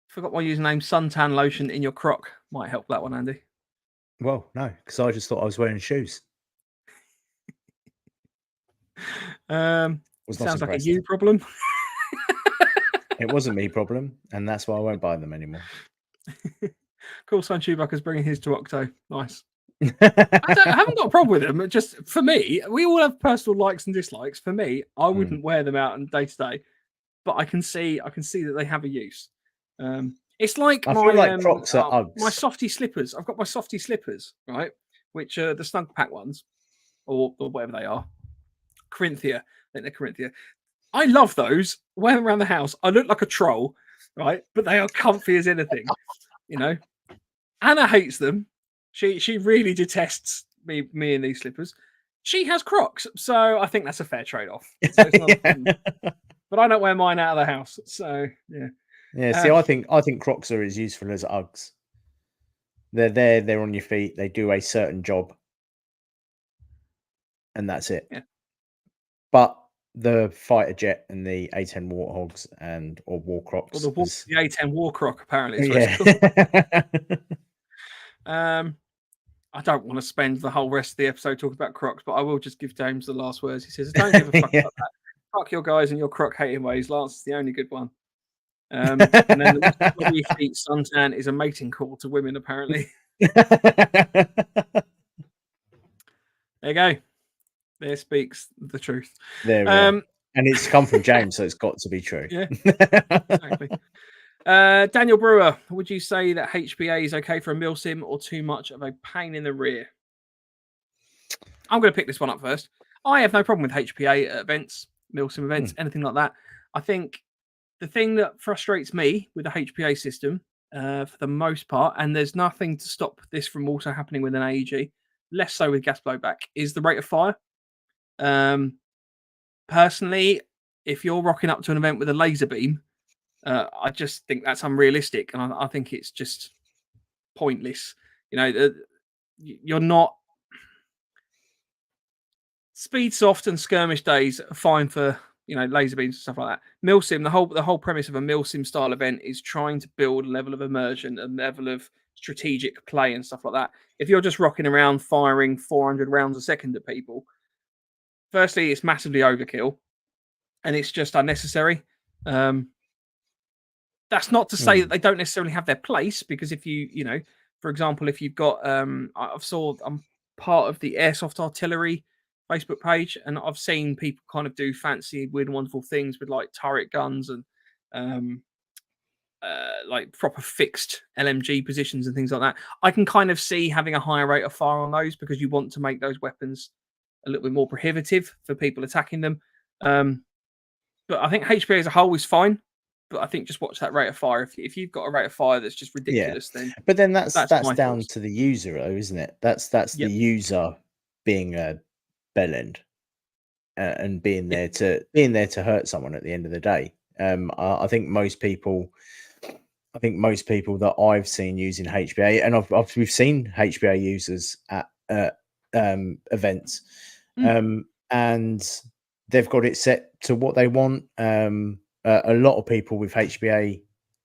Forgot my username. Suntan lotion in your Croc might help that one, Andy. Well, no, because I just thought I was wearing shoes. Sounds like a you problem. It wasn't me problem, and that's why I won't buy them anymore. Cool, Son Chewbacca's bringing his to Octo. Nice. I haven't got a problem with them. Just for me, we all have personal likes and dislikes. For me, I wouldn't wear them out on day to day, but I can see that they have a use. It's like I feel like Crocs are Uggs. My softy slippers. I've got my softy slippers, right? Which are the snug pack ones, or whatever they are. Corinthia. I think they're Corinthia. I love those. Wear them around the house. I look like a troll, right? But they are comfy as anything. Anna hates them. She really detests me in these slippers. She has Crocs, so I think that's a fair trade-off. So but I don't wear mine out of the house, so yeah. Yeah, see, I think Crocs are as useful as Uggs. They're there, they're on your feet, they do a certain job, and that's it. Yeah. But the Fighter Jet and the A10 Warthogs or War Crocs. Or the A10 War Croc, apparently. Yeah. I don't want to spend the whole rest of the episode talking about Crocs, but I will just give James the last words. He says, don't give a fuck about that. Fuck your guys and your Croc hating ways. Lance is the only good one. And then the feet suntan is a mating call to women, apparently. There you go. There speaks the truth. There we go. And it's come from James, so it's got to be true. Yeah, exactly. Daniel Brewer, would you say that HPA is okay for a MilSim or too much of a pain in the rear? I'm going to pick this one up first. I have no problem with HPA at events, MilSim events, anything like that. I think the thing that frustrates me with the HPA system, for the most part, and there's nothing to stop this from also happening with an AEG, less so with gas blowback, is the rate of fire. Personally, if you're rocking up to an event with a laser beam, I just think that's unrealistic, and I think it's just pointless. You know, you're not. Speed soft and skirmish days are fine for laser beams and stuff like that. MilSim, the whole premise of a MilSim style event is trying to build a level of immersion, a level of strategic play and stuff like that. If you're just rocking around firing 400 rounds a second at people, firstly, it's massively overkill, and it's just unnecessary. That's not to say that they don't necessarily have their place, because if for example, if you've got, I'm part of the Airsoft Artillery Facebook page, and I've seen people kind of do fancy, weird, wonderful things with like turret guns and like proper fixed LMG positions and things like that. I can kind of see having a higher rate of fire on those, because you want to make those weapons a little bit more prohibitive for people attacking them. But I think HPA as a whole is fine. But I think just watch that rate of fire. If you've got a rate of fire that's just ridiculous, then that's down to the user, though, isn't it? That's the user being a bellend and being there to hurt someone at the end of the day. I think most people that I've seen using HPA, and we've seen HPA users at events, and they've got it set to what they want. A lot of people with HPA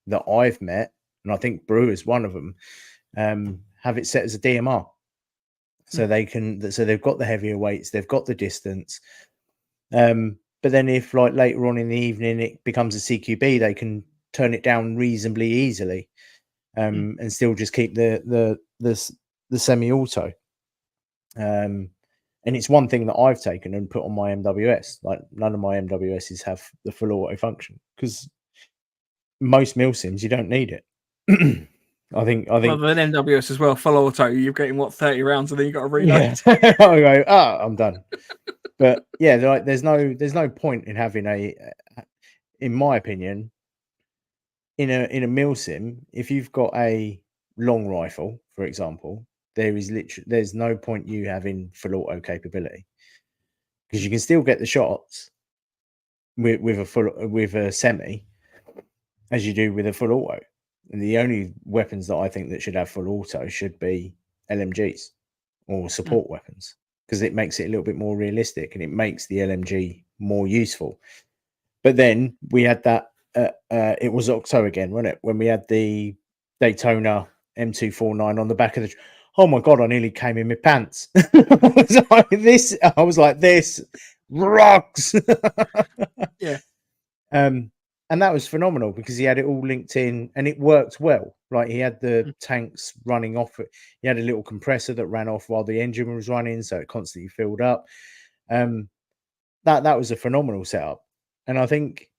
that I've met, and I think Brew is one of them, have it set as a DMR. So they've got the heavier weights, they've got the distance. But then if like later on in the evening it becomes a CQB, they can turn it down reasonably easily, and still just keep the semi-auto. And it's one thing that I've taken and put on my MWS. Like, none of my MWSs have the full auto function, because most MilSims you don't need it. I think. Well, an MWS as well, full auto. You're getting 30 rounds, and then you got to reload. Yeah. I go, I'm done. But yeah, like there's no point in having in my opinion, in a MilSim, if you've got a long rifle, for example, there's no point you having full auto capability, because you can still get the shots with a semi as you do with a full auto. And the only weapons that I think that should have full auto should be LMGs or support weapons, because it makes it a little bit more realistic and it makes the LMG more useful. But then we had that it was Octo again, wasn't it, when we had the Daytona M249 on the back of the oh my god, I nearly came in my pants. I was like, this rocks. Yeah. And that was phenomenal, because he had it all linked in and it worked well. Like, he had the tanks running off. He had a little compressor that ran off while the engine was running, so it constantly filled up. That was a phenomenal setup. And I think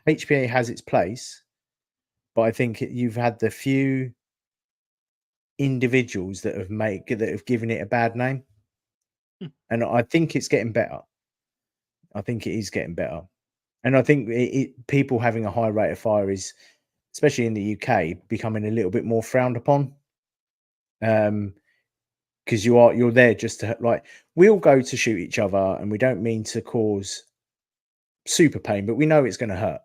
HPA has its place, but I think you've had the few individuals that have given it a bad name, and I think it's getting better. I think it is getting better, and I think people having a high rate of fire is, especially in the UK, becoming a little bit more frowned upon. Because you're there just to, like, we all go to shoot each other, and we don't mean to cause super pain, but we know it's going to hurt.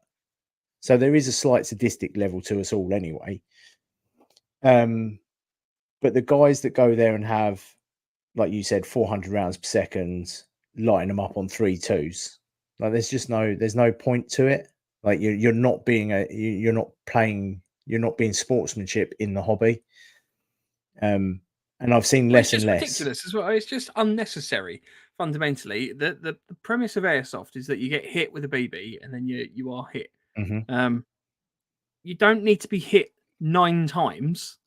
So there is a slight sadistic level to us all anyway. But the guys that go there and have, like you said, 400 rounds per second, lighting them up on 3.2s, like, there's no point to it. Like, you're not being sportsmanship in the hobby. And I've seen less and less. It's ridiculous as well. It's just unnecessary. Fundamentally, the premise of airsoft is that you get hit with a BB and then you are hit. You don't need to be hit 9 times.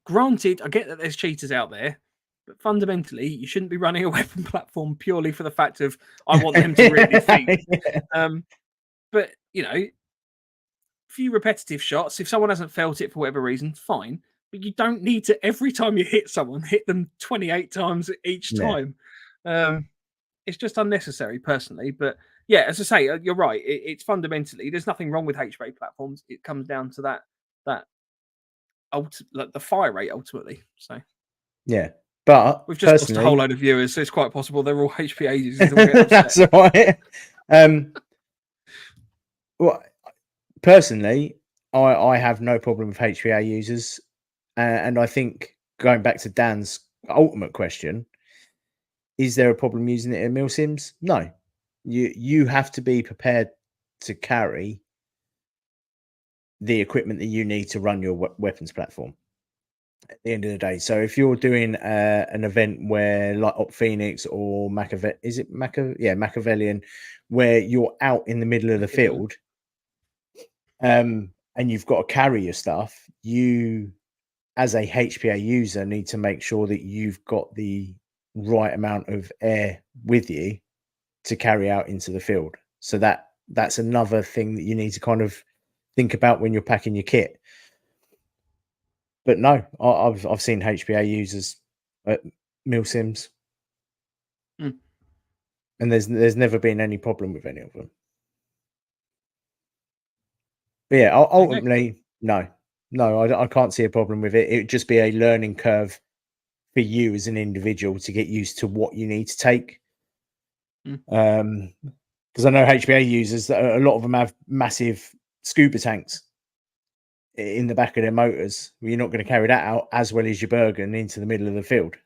Granted, I get that there's cheaters out there, but fundamentally, you shouldn't be running a weapon platform purely for the fact of, I want them to really defeat. But, few repetitive shots. If someone hasn't felt it for whatever reason, fine. but you don't need to every time you hit someone hit them 28 times each Yeah. time. It's just unnecessary, personally. But yeah, as I say, you're right. It's fundamentally there's nothing wrong with HPA platforms. It comes down to that like the fire rate ultimately. So Yeah. But we've just lost a whole personally, load of viewers, so it's quite possible they're all HPA users. All getting upset. that's all right. Well, personally, I have no problem with HPA users, and I think going back to Dan's ultimate question, is there a problem using it in MilSims? No, you have to be prepared to carry the equipment that you need to run your weapons platform at the end of the day. So if you're doing an event where like Op Phoenix or Machiavellian, where you're out in the middle of the field, and you've got to carry your stuff, you as a HPA user need to make sure that you've got the right amount of air with you to carry out into the field. So that's another thing that you need to kind of think about when you're packing your kit. But no, I've seen HPA users at MilSims, Mm. and there's never been any problem with any of them. But yeah, ultimately, no, I can't see a problem with it. It would just be a learning curve for you as an individual to get used to what you need to take. Because I know HPA users, a lot of them have massive scuba tanks in the back of their motors. You're not going to carry that out as well as your Bergen into the middle of the field.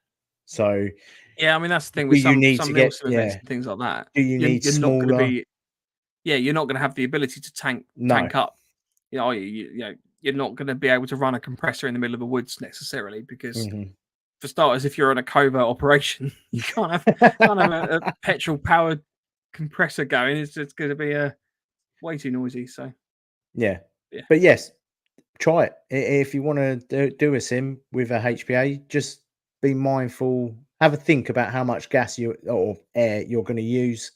So yeah, I mean that's the thing with some MilSim events and things like that. Do you need You're not smaller? going to be. Yeah, you're not going to have the ability to tank up. You know, you're not going to be able to run a compressor in the middle of the woods necessarily because, for starters, if you're on a covert operation, you can't have a petrol powered compressor going. It's just going to be way too noisy. So yeah, but yes, try it if you want to do a sim with a HPA. Just be mindful. Have a think about how much gas or air you're going to use.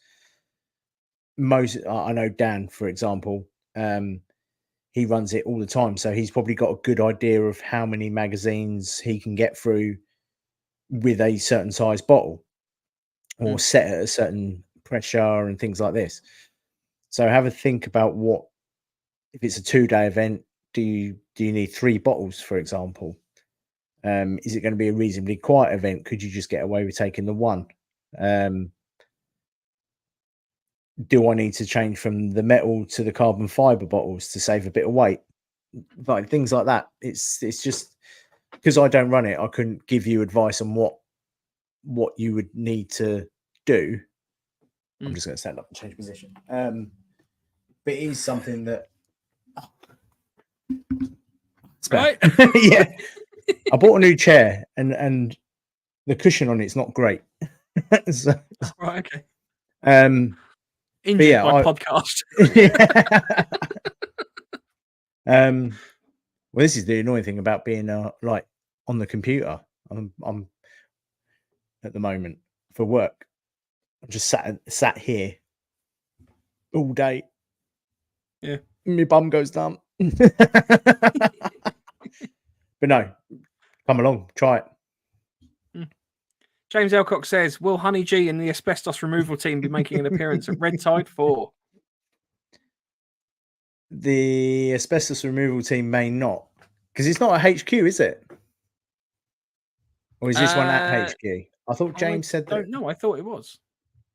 I know Dan, for example, he runs it all the time, so he's probably got a good idea of how many magazines he can get through with a certain size bottle or set at a certain pressure and things like this. So have a think about what, if it's a 2-day event, do you need 3 bottles, for example? Is it going to be a reasonably quiet event? Could you just get away with taking the one? Do I need to change from the metal to the carbon fiber bottles to save a bit of weight? Like things like that. It's just because I don't run it, I couldn't give you advice on what you would need to do. I'm just going to stand up and change position. But it is something that right. Yeah, I bought a new chair and the cushion on it's not great. So, right. Okay. Injured by podcast. Well, this is the annoying thing about being like on the computer. I'm at the moment for work. I'm just sat here all day. Yeah, my bum goes down. But no, come along, try it. James Elcock says, will Honey G and the asbestos removal team be making an appearance at Red Tide 4? The asbestos removal team may not, because it's not a HQ, is it? Or is this one at HQ? I thought James said that. No, I thought it was.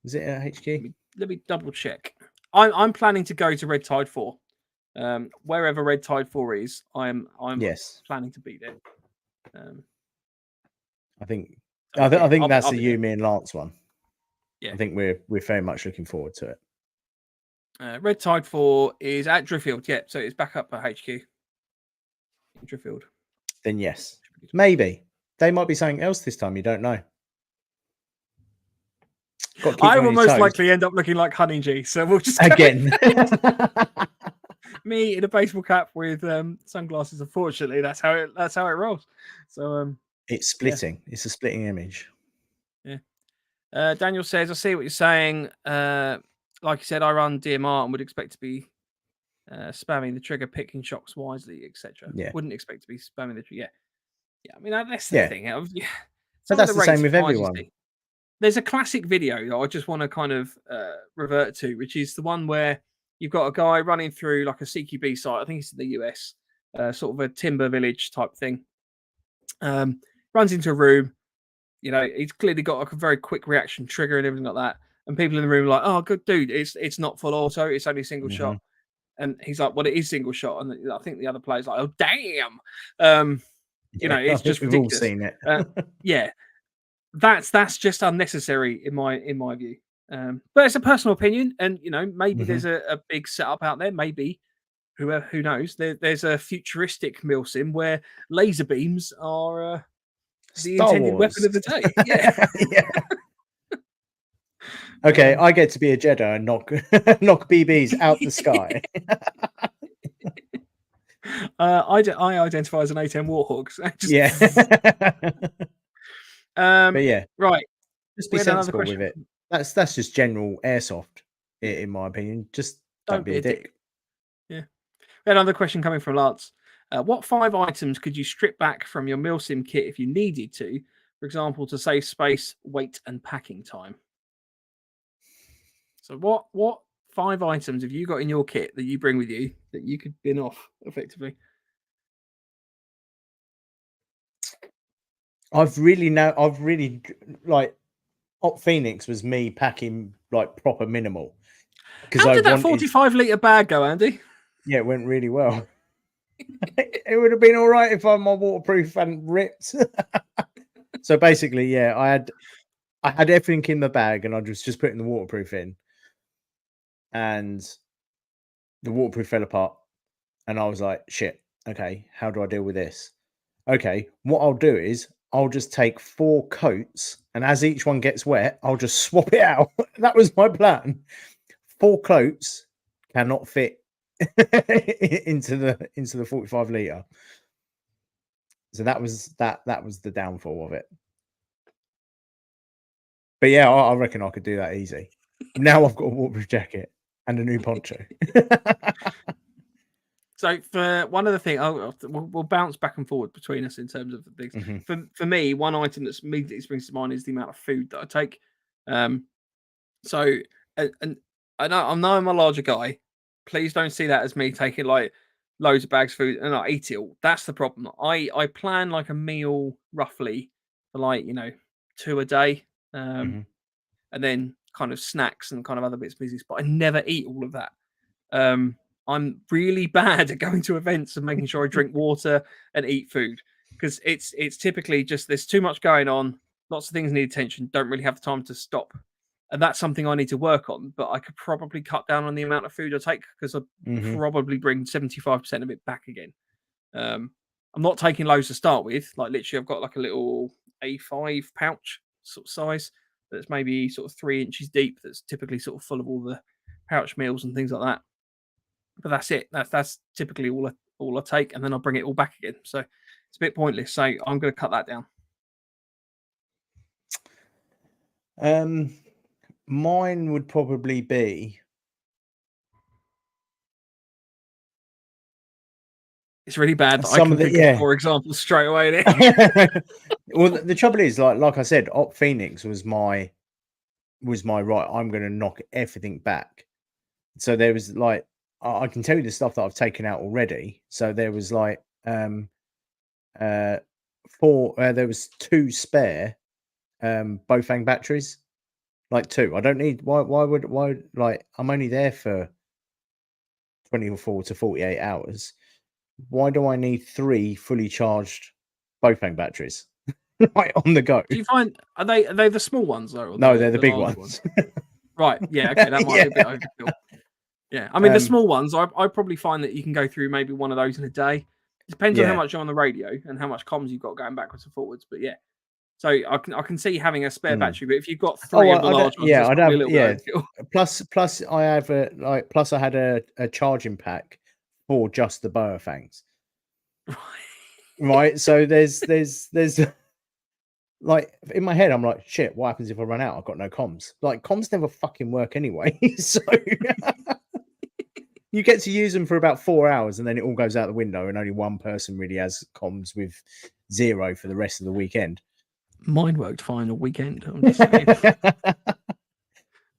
Is it at HQ? Let me double check. I'm planning to go to Red Tide 4. Wherever Red Tide 4 is, I'm planning to be there. I think that's the you, me, and Lance one. Yeah, I think we're very much looking forward to it. Red Tide 4 is at Driffield, yeah, so it's back up at HQ in Driffield. Then yes, maybe they might be something else this time. You don't know. I will most likely end up looking like Honey G, so we'll just again. Me in a baseball cap with sunglasses. Unfortunately, that's how it rolls. So it's splitting. Yeah. It's a splitting image. Yeah. Daniel says, I see what you're saying. Like you said, I run DMR and would expect to be spamming the trigger, picking shocks wisely, etc. Yeah. Wouldn't expect to be spamming the trigger. Yeah. Yeah, I mean that's the Yeah. thing. But Some that's of the the same rates with of fires you everyone. see. There's a classic video that I just want to kind of revert to, which is the one where you've got a guy running through like a CQB site. I think it's in the US, sort of a timber village type thing. Runs into a room. You know, he's clearly got like a very quick reaction trigger and everything like that. And people in the room are like, "Oh, good dude, it's not full auto. It's only single shot." And he's like, "Well, it is single shot." And I think the other player's like, "Oh, damn!" You know, Yeah, I it's think just we've all ridiculous. seen it. Yeah, that's just unnecessary in my view. But it's a personal opinion, and you know, maybe there's a big setup out there. Maybe who knows? There's a futuristic MilSim where laser beams are the Star intended weapon Wars. of the day. Yeah. Yeah. Okay, I get to be a Jedi and knock BBs out the sky. I identify as an A10 Warhawk. So just, Yeah. But yeah, right. just We be had another sensible with question. it. That's just general airsoft, in my opinion. Just don't be a dick. Yeah. We had another question coming from Lance. What 5 items could you strip back from your MilSim kit if you needed to, for example, to save space, weight, and packing time? So what 5 items have you got in your kit that you bring with you that you could bin off effectively? I've really like Op Phoenix was me packing like proper minimal because How I did that wanted. 45-litre bag go, Andy? Yeah, it went really well. It would have been all right if my waterproof hadn't ripped. So basically, yeah, I had everything in the bag, and I was just putting the waterproof in, and the waterproof fell apart, and I was like, shit. Okay, how do I deal with this? Okay, what I'll do is I'll just take 4 coats, and as each one gets wet, I'll just swap it out. That was my plan. 4 coats cannot fit into the 45-litre. So that was the downfall of it. But yeah, I reckon I could do that easy. Now I've got a waterproof jacket and a new poncho. So for one of the things, we'll bounce back and forward between us in terms of the things. For me, one item that's immediately springs to mind is the amount of food that I take. So and I know I'm a larger guy. Please don't see that as me taking like loads of bags of food and I eat it all. That's the problem. I plan like a meal roughly for like 2 a day, and then kind of snacks and kind of other bits and pieces. But I never eat all of that. I'm really bad at going to events and making sure I drink water and eat food because it's typically just there's too much going on. Lots of things need attention. Don't really have the time to stop, and that's something I need to work on. But I could probably cut down on the amount of food I take because I probably bring 75% of it back again. I'm not taking loads to start with. Like literally, I've got like a little A5 pouch sort of size that's maybe sort of 3 inches deep. That's typically sort of full of all the pouch meals and things like that. But that's it. That's typically all I take, and then I'll bring it all back again. So it's a bit pointless. So I'm going to cut that down. Mine would probably be. It's really bad that I Some can of the think of 4 examples straight away. Well, the trouble is, like I said, Op Phoenix was my right. I'm going to knock everything back. So there was like I can tell you the stuff that I've taken out already. So there was like 4. There was 2 spare Bofang batteries. Like 2. I don't need. Why like I'm only there for 24 to 48 hours. Why do I need 3 fully charged Bofang batteries right on the go? Do you find are they the small ones though? Or No, they're the big large ones. Right. Yeah. Okay. That might be a bit overkill. Yeah. I mean, the small ones, I probably find that you can go through maybe one of those in a day. Depends on how much you're on the radio and how much comms you've got going backwards and forwards. But yeah. So I can see having a spare battery, but if you've got 3 of the large ones, I'd have overkill. Plus I have plus I had a charging pack for just the Boafangs. Right. So there's like in my head, I'm like, shit, what happens if I run out? I've got no comms. Like comms never fucking work anyway. So you get to use them for about 4 hours, and then it all goes out the window, and only one person really has comms with 0 for the rest of the weekend. Mine worked fine all weekend. I'm just saying.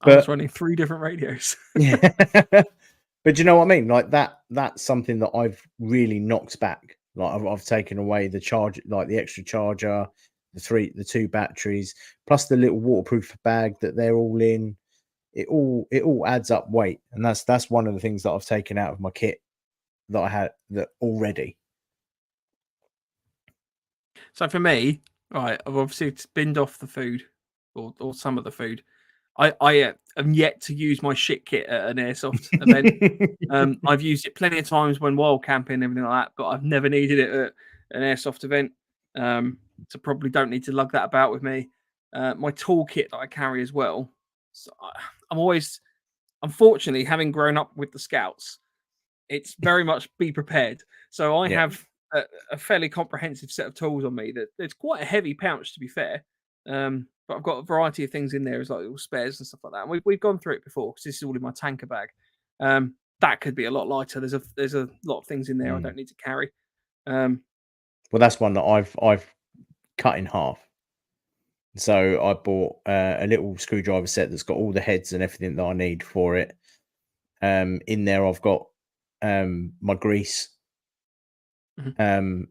I was running 3 different radios. Yeah. But do you know what I mean? Like that's something that I've really knocked back. Like I've taken away the charge, like the extra charger, the 2 batteries, plus the little waterproof bag that they're all in. It all adds up weight, and that's one of the things that I've taken out of my kit that I had that already. So for me, right, I've obviously binned off the food or some of the food. I am yet to use my shit kit at an airsoft event. I've used it plenty of times when wild camping and everything like that, but I've never needed it at an airsoft event. So probably don't need to lug that about with me. My toolkit that I carry as well. So I'm always, unfortunately, having grown up with the Scouts, it's very much be prepared. So I have a fairly comprehensive set of tools on me. That it's quite a heavy pouch, to be fair. But I've got a variety of things in there as like little spares and stuff like that. And we've gone through it before because this is all in my tanker bag. That could be a lot lighter. There's a lot of things in there I don't need to carry. Well, that's one that I've cut in half. So I bought a little screwdriver set that's got all the heads and everything that I need for it. In there, I've got my grease, and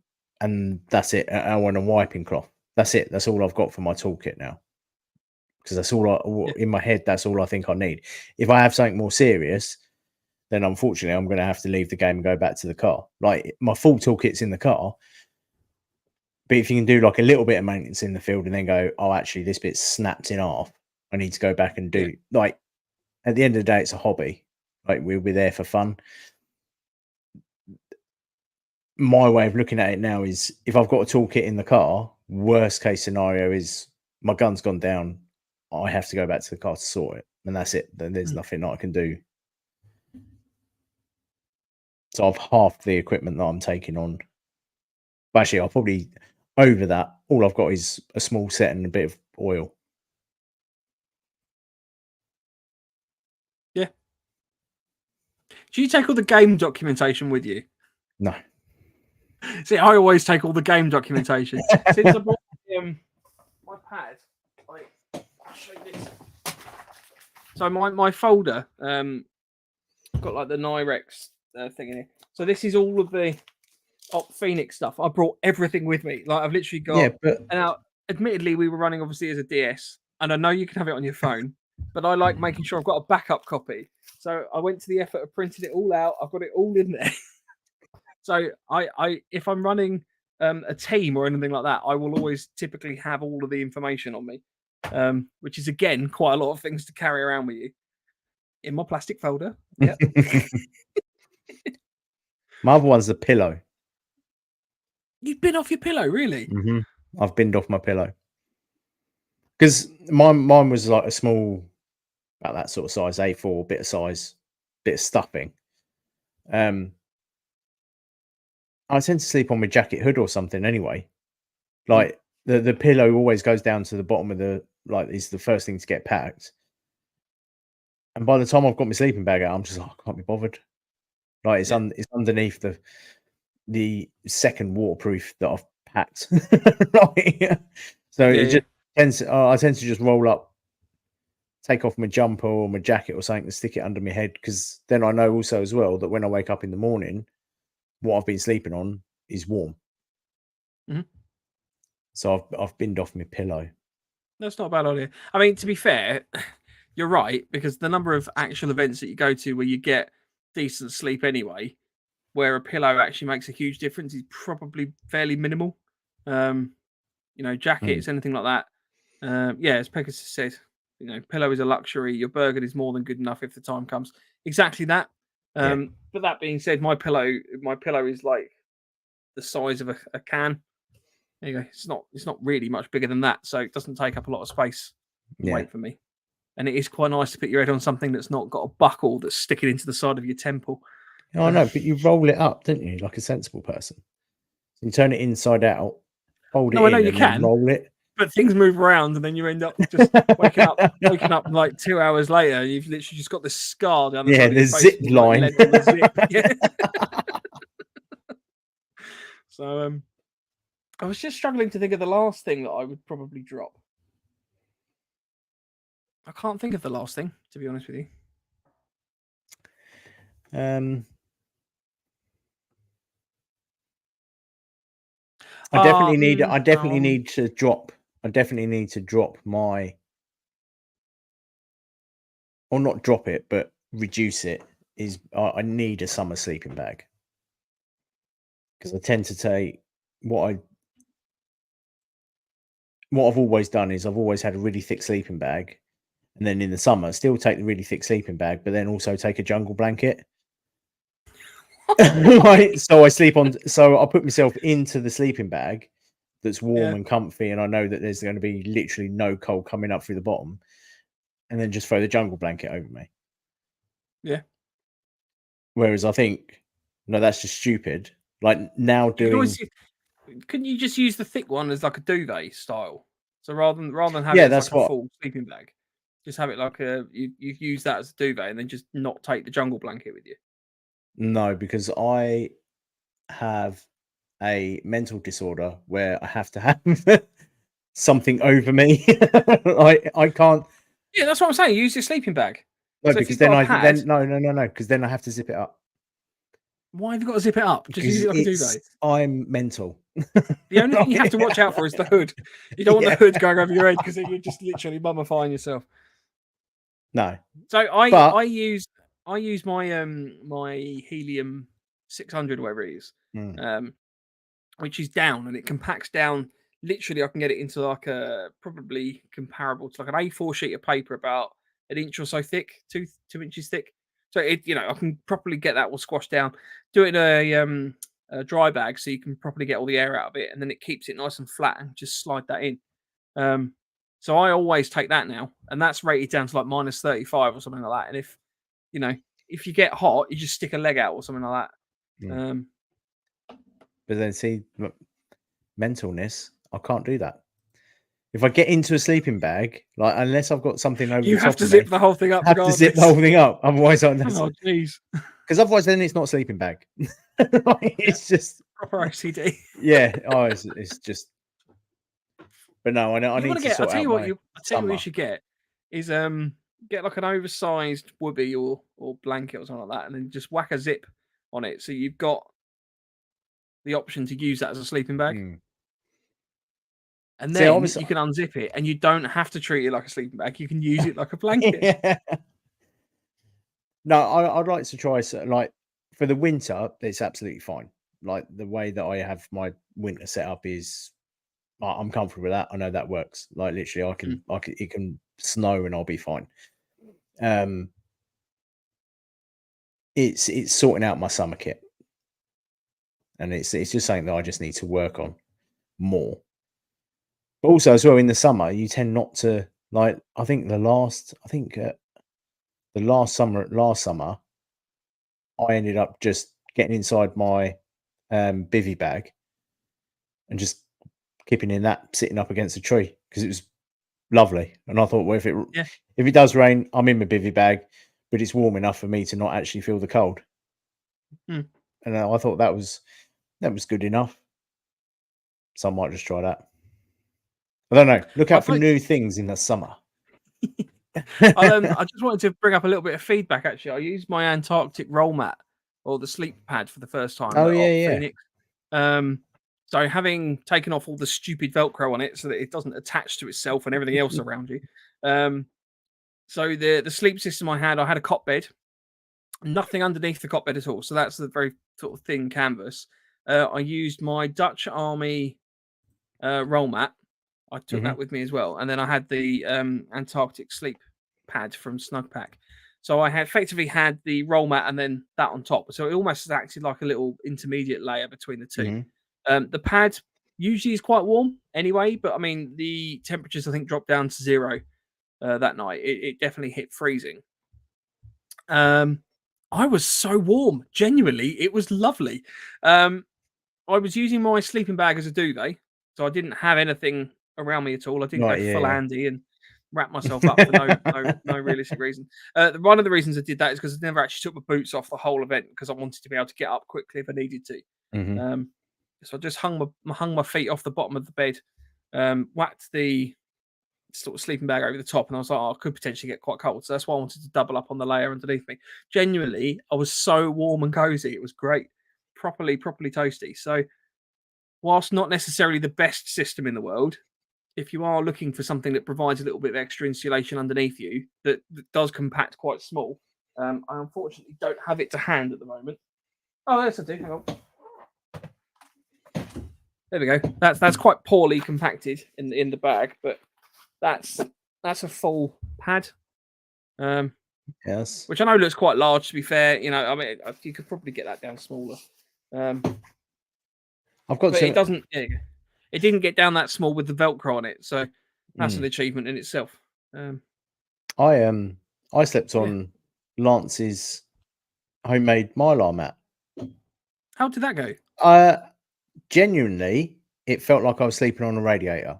that's it. Oh, and a wiping cloth. That's it. That's all I've got for my toolkit now. Because that's all in my head. That's all I think I need. If I have something more serious, then unfortunately I'm going to have to leave the game and go back to the car. Like my full toolkit's in the car. But if you can do like a little bit of maintenance in the field and then go, oh, actually this bit's snapped in half, I need to go back and do like at the end of the day, it's a hobby. Like we'll be there for fun. My way of looking at it now is if I've got a toolkit in the car, worst case scenario is my gun's gone down. I have to go back to the car to sort it. And that's it. Then there's nothing that I can do. So I've halved the equipment that I'm taking on. But actually, I'll probably over that. All I've got is a small set and a bit of oil. Yeah. Do you take all the game documentation with you? No. See, I always take all the game documentation. Since I bought my pad, I'll show you this. So my folder, got like the Nyrex thing in here. So this is all of the Op Phoenix stuff. I brought everything with me. Like I've literally got. Yeah, but and now, admittedly, we were running obviously as a DS, and I know you can have it on your phone, but I like making sure I've got a backup copy. So I went to the effort of printing it all out. I've got it all in there. So I if I'm running a team or anything like that, I will always typically have all of the information on me, which is again quite a lot of things to carry around with you in my plastic folder. Yeah. My other one's the pillow. You've been off your pillow, really? I've binned off my pillow because mine was like a small, about that sort of size, A4, bit of size, bit of stuffing. I tend to sleep on my jacket hood or something anyway. Like the pillow always goes down to the bottom of the, like, is the first thing to get packed. And by the time I've got my sleeping bag out, I'm just like, I can't be bothered. Like it's it's underneath the second waterproof that I've packed. Right? So it just tends. I tend to just roll up, take off my jumper or my jacket or something, and stick it under my head, because then I know also as well that when I wake up in the morning, what I've been sleeping on is warm. So I've binned off my pillow. That's not a bad idea. I mean, to be fair, you're right, because the number of actual events that you go to where you get decent sleep anyway, where a pillow actually makes a huge difference, is probably fairly minimal. Jackets, anything like that. As Pegasus said, pillow is a luxury. Your burger is more than good enough if the time comes. Exactly that. But that being said, my pillow is like the size of a can. There you go. It's not really much bigger than that, so it doesn't take up a lot of space and weight for me. And it is quite nice to put your head on something that's not got a buckle that's sticking into the side of your temple. Oh, no, but you roll it up, don't you, like a sensible person? You turn it inside out, hold it in, you can roll it. but things move around, and then you end up just waking up like 2 hours later. You've literally just got this scar down the side of your face. zip and you've got line. lead on the zip. Yeah. So I was just struggling to think of the last thing that I would probably drop. I can't think of the last thing, to be honest with you. I definitely need to drop. I definitely need to drop my, or not drop it, but reduce it. I need a summer sleeping bag, because I tend to take what I've always done is I've always had a really thick sleeping bag, and then in the summer still take the really thick sleeping bag, but then also take a jungle blanket. Right, so I put myself into the sleeping bag that's warm and comfy, and I know that there's going to be literally no cold coming up through the bottom, and then just throw the jungle blanket over me. Yeah. Whereas I think, no, that's just stupid. Like now doing. Couldn't you just use the thick one as like a duvet style? So rather than having it as like a full sleeping bag, just have it like you use that as a duvet, and then just not take the jungle blanket with you. No, because I have a mental disorder where I have to have something over me. I can't. Yeah, that's what I'm saying. Use your sleeping bag. No, so because no, because then I have to zip it up. Why have you got to zip it up? Just use it like a duvet. I'm mental. The only thing you have to watch out for is the hood. You don't want the hood going over your head, because then you're just literally mummifying yourself. No. So I use my my helium 600, whatever it is, which is down, and it compacts down. Literally, I can get it into like a probably comparable to like an A4 sheet of paper, about an inch or so thick, 2 inches thick. So I can properly get that all squashed down. Do it in a dry bag, so you can properly get all the air out of it, and then it keeps it nice and flat, and just slide that in. So I always take that now, and that's rated down to like -35 or something like that. And if you get hot, you just stick a leg out or something like that. But then see, mentalness, I can't do that. If I get into a sleeping bag, like unless I've got something over, you have to zip the whole thing up. Have to zip the whole thing up, otherwise I'm. Oh jeez. Because otherwise, then it's not a sleeping bag. It's just proper OCD. Yeah. Oh, it's just. But no, I need to sort out. I tell you what you should get is get like an oversized whoopee or blanket or something like that, and then just whack a zip on it, so you've got the option to use that as a sleeping bag. And then you can unzip it, and you don't have to treat it like a sleeping bag. You can use it like a blanket. Yeah. No, I'd like to try. Like for the winter, it's absolutely fine. Like the way that I have my winter set up is, I'm comfortable with that. I know that works. Like literally, it can snow and I'll be fine. It's sorting out my summer kit, and it's just something that I just need to work on more. But also as well, in the summer, you tend not to like. I think the last summer, I ended up just getting inside my bivvy bag and just keeping in that, sitting up against a tree, because it was lovely. And I thought, well, if it does rain, I'm in my bivvy bag, but it's warm enough for me to not actually feel the cold. And I thought that was good enough. So I might just try that. I don't know. Look out for new things in the summer. I just wanted to bring up a little bit of feedback. Actually, I used my Antarctic roll mat, or the sleep pad, for the first time. Oh yeah. Phoenix. So having taken off all the stupid Velcro on it so that it doesn't attach to itself and everything else around you. So the sleep system I had a cot bed, nothing underneath the cot bed at all. So that's the very sort of thin canvas. I used my Dutch Army roll mat. I took that with me as well. And then I had the Antarctic sleep pad from Snugpack. So I effectively had the roll mat and then that on top. So it almost acted like a little intermediate layer between the two. The pad usually is quite warm anyway, but I mean, the temperatures I think dropped down to 0 that night. It definitely hit freezing. I was so warm. Genuinely, it was lovely. I was using my sleeping bag as a duvet, so I didn't have anything around me at all. I didn't Right, go full yeah. Andy and wrap myself up for no realistic reason. One of the reasons I did that is because I never actually took my boots off the whole event because I wanted to be able to get up quickly if I needed to. Mhm. So I just hung my feet off the bottom of the bed, whacked the sort of sleeping bag over the top, and I was like, oh, I could potentially get quite cold. So that's why I wanted to double up on the layer underneath me. Genuinely, I was so warm and cozy. It was great. Properly toasty. So whilst not necessarily the best system in the world, if you are looking for something that provides a little bit of extra insulation underneath you that does compact quite small, I unfortunately don't have it to hand at the moment. Oh, yes, I do. Hang on. There we go. That's quite poorly compacted in the bag, but that's a full pad. Yes. Which I know looks quite large. To be fair, you know, I mean, you could probably get that down smaller. I've got But some. it doesn't. It didn't get down that small with the Velcro on it, so that's an achievement in itself. I slept on Lance's homemade Mylar mat. How did that go? Genuinely, it felt like I was sleeping on a radiator.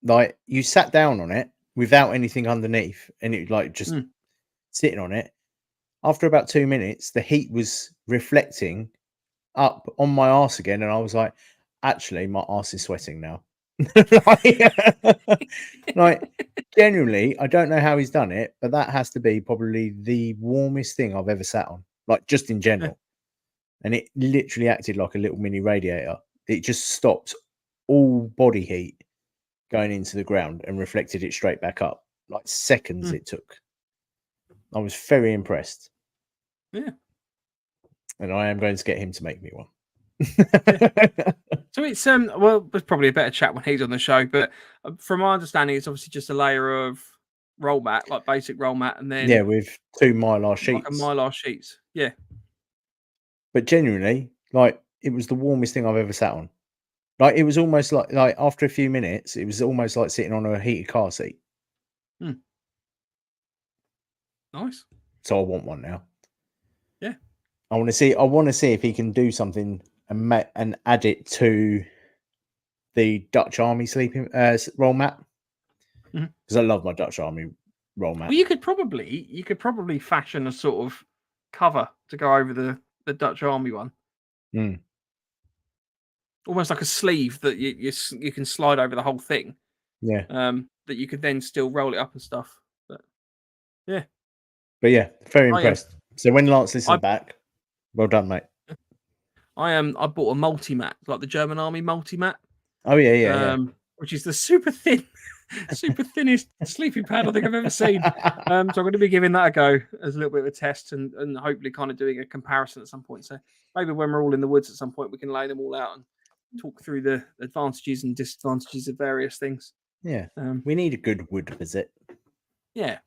Like you sat down on it without anything underneath, and it like just sitting on it. After about 2 minutes, the heat was reflecting up on my arse again, and I was like, actually, my arse is sweating now. like genuinely, I don't know how he's done it, but that has to be probably the warmest thing I've ever sat on, like just in general. And it literally acted like a little mini radiator. It just stopped all body heat going into the ground and reflected it straight back up. Like seconds it took. I was very impressed. Yeah. And I am going to get him to make me one. So it's well, there's probably a better chat when he's on the show, but from my understanding, it's obviously just a layer of roll mat, like basic roll mat, and then with 2 Mylar sheets. like a Mylar sheets. Yeah. But genuinely, like it was the warmest thing I've ever sat on. Like it was almost like after a few minutes, it was almost like sitting on a heated car seat. Nice. So I want one now. Yeah. I want to see if he can do something and add it to the Dutch Army sleeping roll mat, because I love my Dutch Army roll mat. Well, you could probably fashion a sort of cover to go over the Dutch Army one. Almost like a sleeve that you can slide over the whole thing. Yeah. That you could then still roll it up and stuff. But yeah. But yeah, very impressed. So when Lance listens back, well done, mate. I bought a multi-mat, like the German Army multi-mat. Oh yeah. Which is the super thinnest sleeping pad I think I've ever seen. So I'm going to be giving that a go as a little bit of a test and hopefully kind of doing a comparison at some point. So maybe when we're all in the woods at some point, we can lay them all out and talk through the advantages and disadvantages of various things. Yeah. We need a good wood visit. Yeah.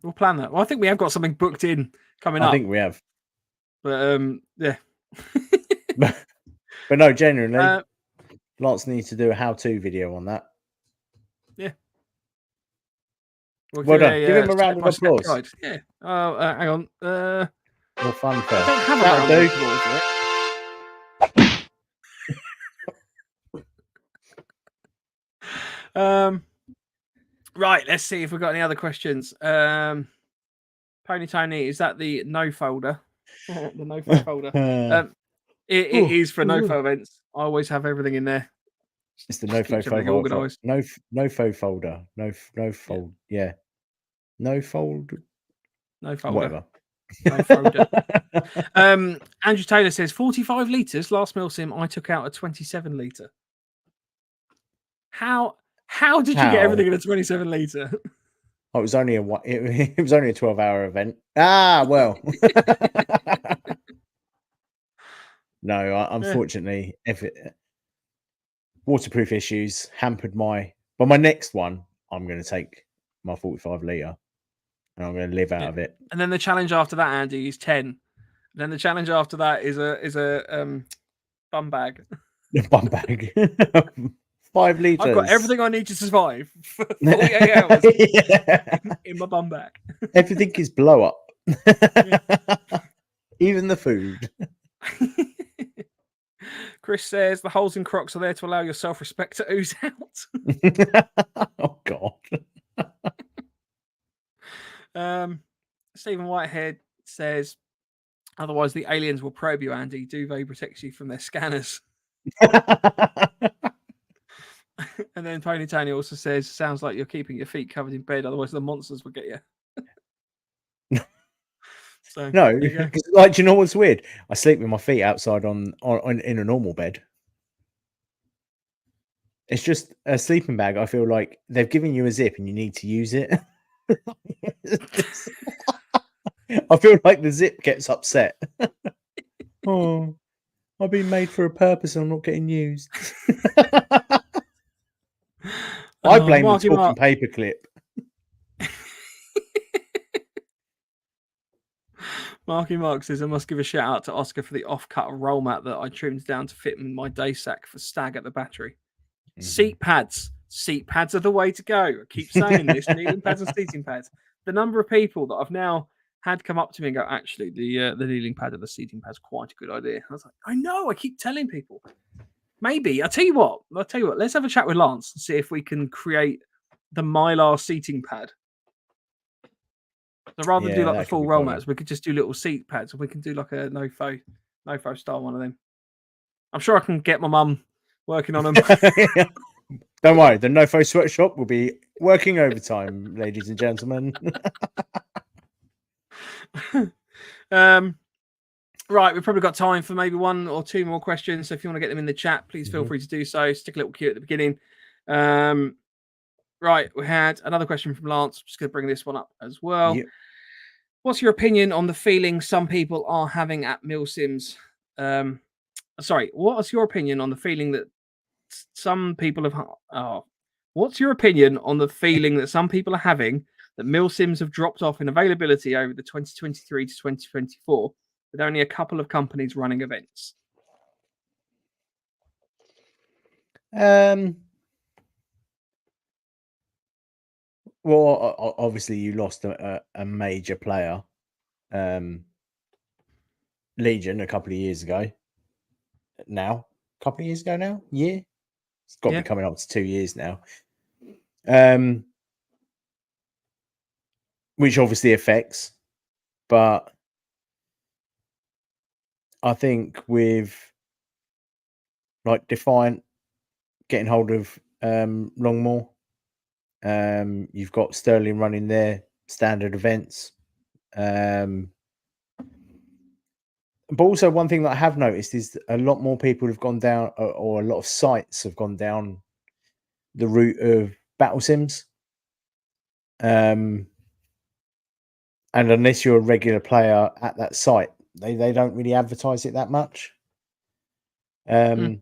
We'll plan that. Well, I think we have got something booked in coming up. I think we have. But yeah. But no, genuinely, Lance needs to do a how-to video on that. Yeah. Well done. Give him a round of applause. Guide. Yeah. Hang on. More fun first. I don't have a round of applause for it. Right, let's see if we've got any other questions. Pony Tony, is that the no folder? The NoFo folder. It is for NoFo events. I always have everything in there. It's the NoFo folder. Organised. NoFo folder. No fold. Yeah. No fold. No folder. Whatever. No folder. Andrew Taylor says 45 litres. Last MilSim, I took out a 27 litre. How did you get everything in a 27 litre? Oh, it was only a 12-hour event. Ah, well. No, unfortunately, waterproof issues hampered my next one. I'm going to take my 45 litre and I'm going to live out of it. And then the challenge after that, Andy, is 10. And then the challenge after that is a bum bag. Bum bag. 5 litres. I've got everything I need to survive for 48 hours in my bum bag. Everything is blow up. Even the food. Chris says the holes in Crocs are there to allow your self-respect to ooze out. Oh God. Stephen Whitehead says, otherwise the aliens will probe you, Andy. Duvet protects you from their scanners. And then Tony Tony also says, sounds like you're keeping your feet covered in bed, otherwise the monsters will get you. So No, there you go. because like, do you know what's weird? I sleep with my feet outside on in a normal bed. It's just a sleeping bag. I feel like they've given you a zip and you need to use it. I feel like the zip gets upset. Oh, I've been made for a purpose and I'm not getting used. I blame the Marky talking Mark. paperclip. Marky Mark says, I must give a shout out to Oscar for the off-cut roll mat that I trimmed down to fit in my day sack for Stag at the Battery. Mm-hmm. Seat pads. Seat pads are the way to go. I keep saying this, kneeling pads and seating pads. The number of people that I've now had come up to me and go, actually, the kneeling pad and the seating pad's quite a good idea. I was like, I know, I keep telling people. Maybe. I'll tell you what, let's have a chat with Lance and see if we can create the Mylar seating pad. So rather than do like the full roll mats, we could just do little seat pads. We can do like a NoFo style one of them. I'm sure I can get my mum working on them. Don't worry, the NoFo sweatshop will be working overtime, ladies and gentlemen. Right, we've probably got time for maybe one or two more questions. So if you want to get them in the chat, please feel free to do so. Stick a little cue at the beginning. Right, we had another question from Lance. I'm just going to bring this one up as well. Yep. What's your opinion on the feeling some people are having at MilSims? What's your opinion on the feeling that some people have? What's your opinion on the feeling that some people are having that MilSims have dropped off in availability over the 2023 to 2024 with only a couple of companies running events? Well, obviously you lost a major player, Legion, a couple of years ago. Now, it's got to be coming up to 2 years now. Which obviously affects, but I think with like Defiant getting hold of Longmore, you've got Sterling running their standard events. But also one thing that I have noticed is that a lot more people have gone down, or a lot of sites have gone down the route of battle sims. And unless you're a regular player at that site, they don't really advertise it that much. I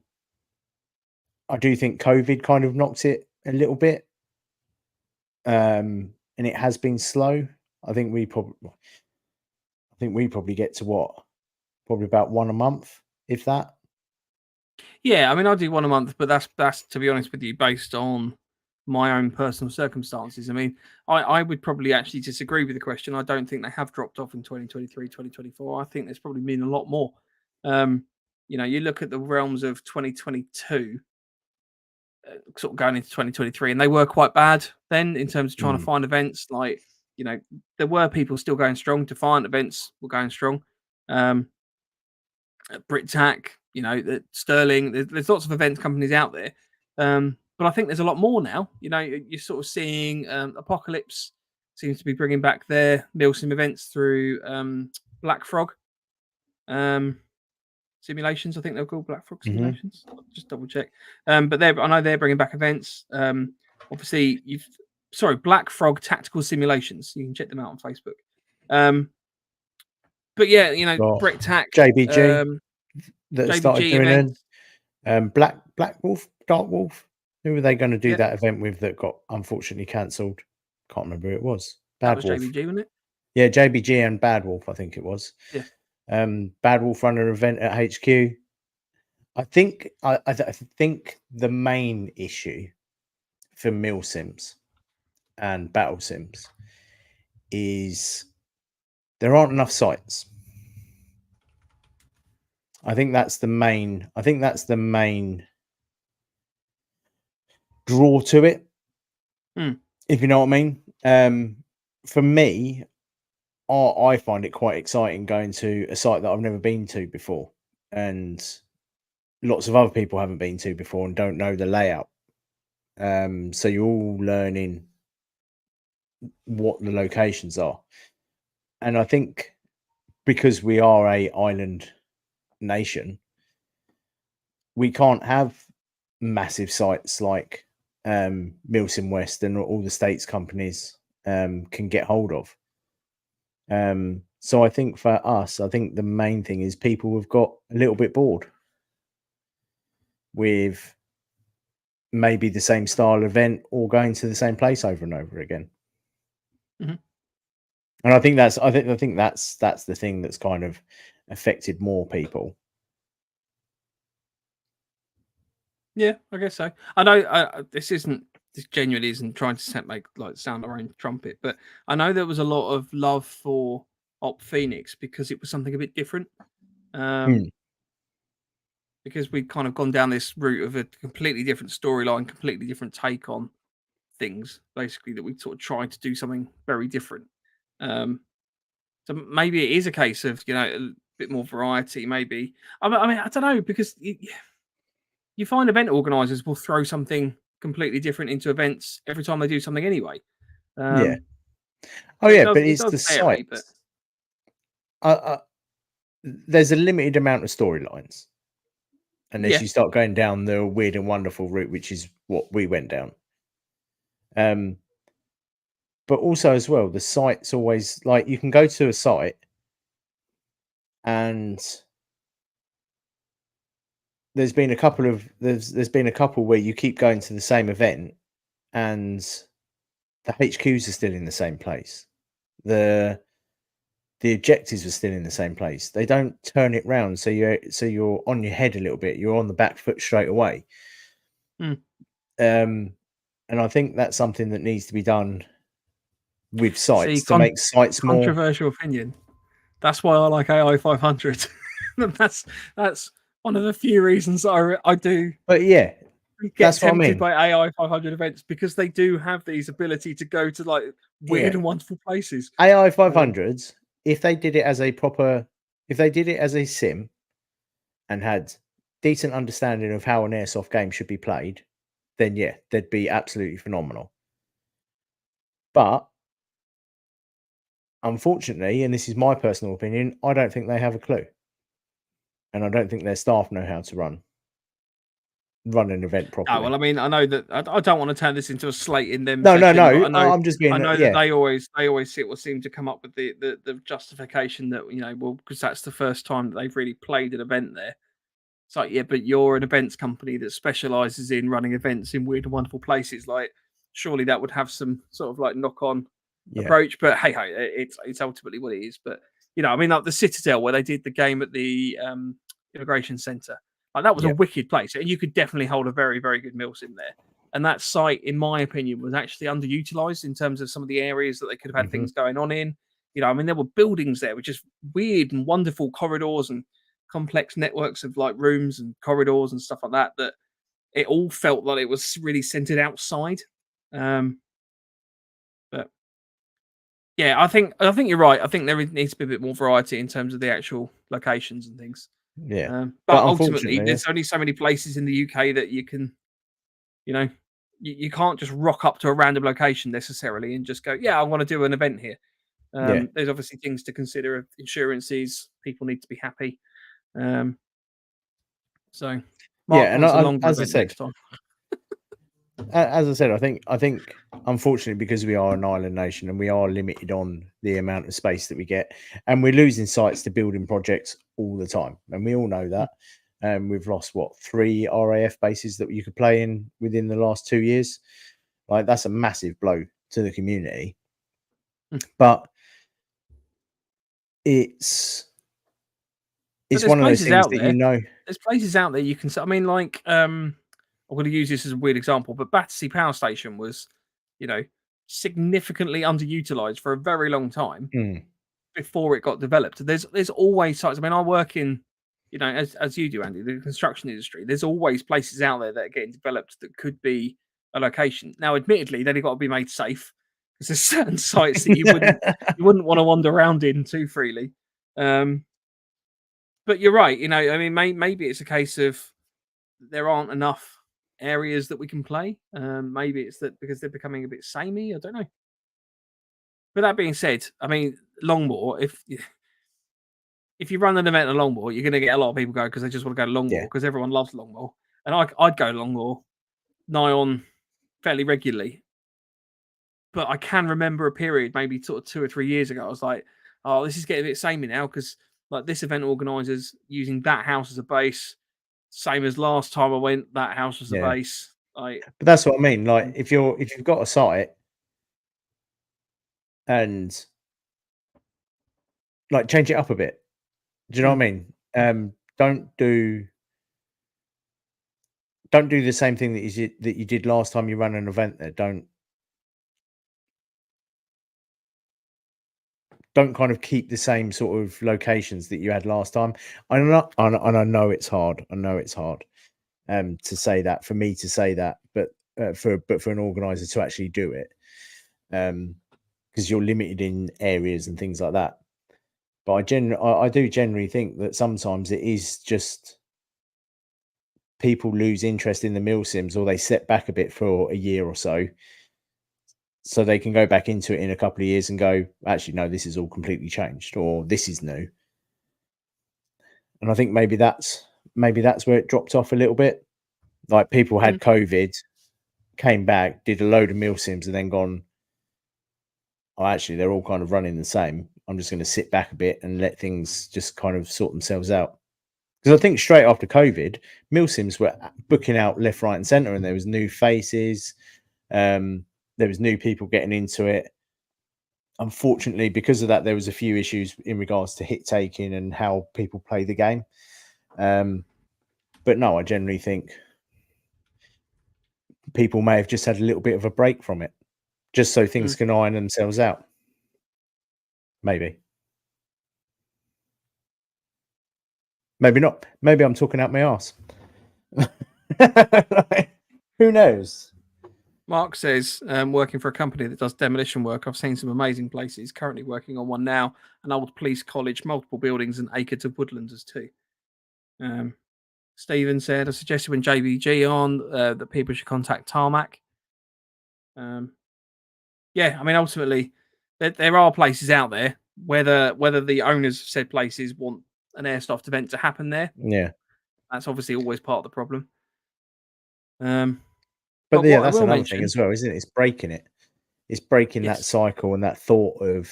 do think COVID kind of knocked it a little bit. And it has been slow. I think we probably get to probably about one a month, if that. Yeah, I mean, I do one a month, but that's to be honest with you, based on my own personal circumstances. I mean, I would probably actually disagree with the question. I don't think they have dropped off in 2023, 2024. I think there's probably been a lot more. You look at the realms of 2022, sort of going into 2023, and they were quite bad then in terms of trying to find events. Like, there were people still going strong. Defiant events were going strong. BritTac, Sterling. There's lots of event companies out there, but I think there's a lot more now. You're sort of seeing Apocalypse seems to be bringing back their MilSim events through Black Frog simulations. I think they're called Black Frog simulations. Just double check. But I know they're bringing back events. Obviously, Black Frog Tactical Simulations. You can check them out on Facebook. But yeah, BritTac, JBG that JBG started doing events. Black Wolf, Dark Wolf. Who were they going to do that event with that got unfortunately cancelled? Can't remember who it was. Bad Wolf. JBG, wasn't it? Yeah, JBG and Bad Wolf, I think it was. Yeah. Bad Wolf running an event at HQ. I think the main issue for MilSims and Battle Sims is there aren't enough sites. I think that's the main. I think that's the main draw to it. If you know what I mean. For me, I find it quite exciting going to a site that I've never been to before, and lots of other people haven't been to before and don't know the layout. So you're all learning what the locations are, and I think because we are a island nation, we can't have massive sites like MilSim West and all the states companies can get hold of. So I think for us, I think the main thing is people have got a little bit bored with maybe the same style event or going to the same place over and over again. Mhm. And I think that's that's the thing that's kind of affected more people. Yeah, I guess so. I know this genuinely isn't trying to make like sound our own trumpet, but I know there was a lot of love for Op Phoenix because it was something a bit different. Because we'd kind of gone down this route of a completely different storyline, completely different take on things, basically, that we sort of tried to do something very different. So maybe it is a case of, a bit more variety, maybe. I mean, I don't know, because you find event organizers will throw something completely different into events every time they do something anyway. Yeah. So Oh yeah, but it it's does the vary, but sites. There's a limited amount of storylines unless yeah, you start going down the weird and wonderful route, which is what we went down. But also as well, the site's always like you can go to a site and there's been a couple where you keep going to the same event and the HQs are still in the same place. The objectives are still in the same place. They don't turn it round, so you're on your head a little bit. You're on the back foot straight away. And I think that's something that needs to be done with sites to make sites more controversial opinion. That's why I like AI 500. that's one of the few reasons I do. But yeah, get tempted by AI 500 events because they do have these ability to go to like weird and wonderful places. AI 500s, if they did it as a sim and had decent understanding of how an airsoft game should be played, then yeah, they'd be absolutely phenomenal. But unfortunately, and this is my personal opinion, I don't think they have a clue. And I don't think their staff know how to run an event properly. Oh, well, I mean, I know that I don't want to turn this into a slate in them. No. I'm just being. I know that they always seem to come up with the justification that because that's the first time that they've really played an event there. It's like, yeah, but you're an events company that specializes in running events in weird and wonderful places. Like, surely that would have some sort of like knock on approach. But hey, it's ultimately what it is. But I mean, like the Citadel where they did the game at the immigration center. Like that was a wicked place, and you could definitely hold a very, very good MilSim there. And that site, in my opinion, was actually underutilized in terms of some of the areas that they could have had things going on in. I mean, there were buildings there with just weird and wonderful corridors and complex networks of like rooms and corridors and stuff like that. That it all felt like it was really centered outside. But yeah, I think you're right. I think there needs to be a bit more variety in terms of the actual locations and things. Yeah, but ultimately, there's only so many places in the UK that you can, you can't just rock up to a random location necessarily and just go, yeah, I want to do an event here. There's obviously things to consider, insurances. People need to be happy. So, Mark wants a longer event next time. As I said, I think unfortunately, because we are an island nation and we are limited on the amount of space that we get, and we're losing sites to building projects all the time, and we all know that. We've lost 3 RAF bases that you could play in within the last 2 years. Like that's a massive blow to the community. But it's one of those things that there's places out there you can. I mean, like I'm going to use this as a weird example, but Battersea Power Station was, significantly underutilized for a very long time before it got developed. There's always sites. I mean, I work in, you know, as you do, Andy, the construction industry, there's always places out there that are getting developed that could be a location. Now, admittedly, they've got to be made safe because there's certain sites that you wouldn't want to wander around in too freely. But you're right. You know, I mean, maybe it's a case of there aren't enough areas that we can play. Maybe it's that because they're becoming a bit samey. I don't know. But that being said, I mean, Longmoor, if you run an event at Longmoor, you're going to get a lot of people go because they just want to go to Longmoor because everyone loves Longmoor. And I'd go to Longmoor nigh on fairly regularly. But I can remember a period, maybe sort of 2 or 3 years ago, I was like, oh, this is getting a bit samey now because like this event organisers using that house as a base, same as last time I went, that house was the base. But that's what I mean. Like if you've got a site and like change it up a bit. Do you know what I mean? Don't do the same thing that you did last time you ran an event there. Don't kind of keep the same sort of locations that you had last time. I know it's hard. I know it's hard to say that, for me to say that, but for an organizer to actually do it, because you're limited in areas and things like that. But I do generally think that sometimes it is just people lose interest in the MilSims, or they step back a bit for a year or so they can go back into it in a couple of years and go, actually, no, this is all completely changed, or this is new. And I think maybe that's where it dropped off a little bit. Like people had COVID, came back, did a load of MilSims, and then gone, oh, actually, they're all kind of running the same. I'm just going to sit back a bit and let things just kind of sort themselves out. Because I think straight after COVID, MilSims were booking out left, right, and centre, and there was new faces. There was new people getting into it. Unfortunately, because of that, there was a few issues in regards to hit taking and how people play the game. But no, I generally think people may have just had a little bit of a break from it, just so things can iron themselves out. Maybe. Maybe not. Maybe I'm talking out my arse. Who knows? Mark says, working for a company that does demolition work, I've seen some amazing places. Currently working on one now, an old police college, multiple buildings, and acres of woodlands too. Stephen said, I suggested when JBG on that people should contact Tarmac. Yeah, I mean, ultimately, there are places out there. Whether the owners of said places want an airsoft event to happen there, that's obviously always part of the problem. But yeah, that's another thing as well, isn't it? It's breaking it. It's breaking that cycle and that thought of,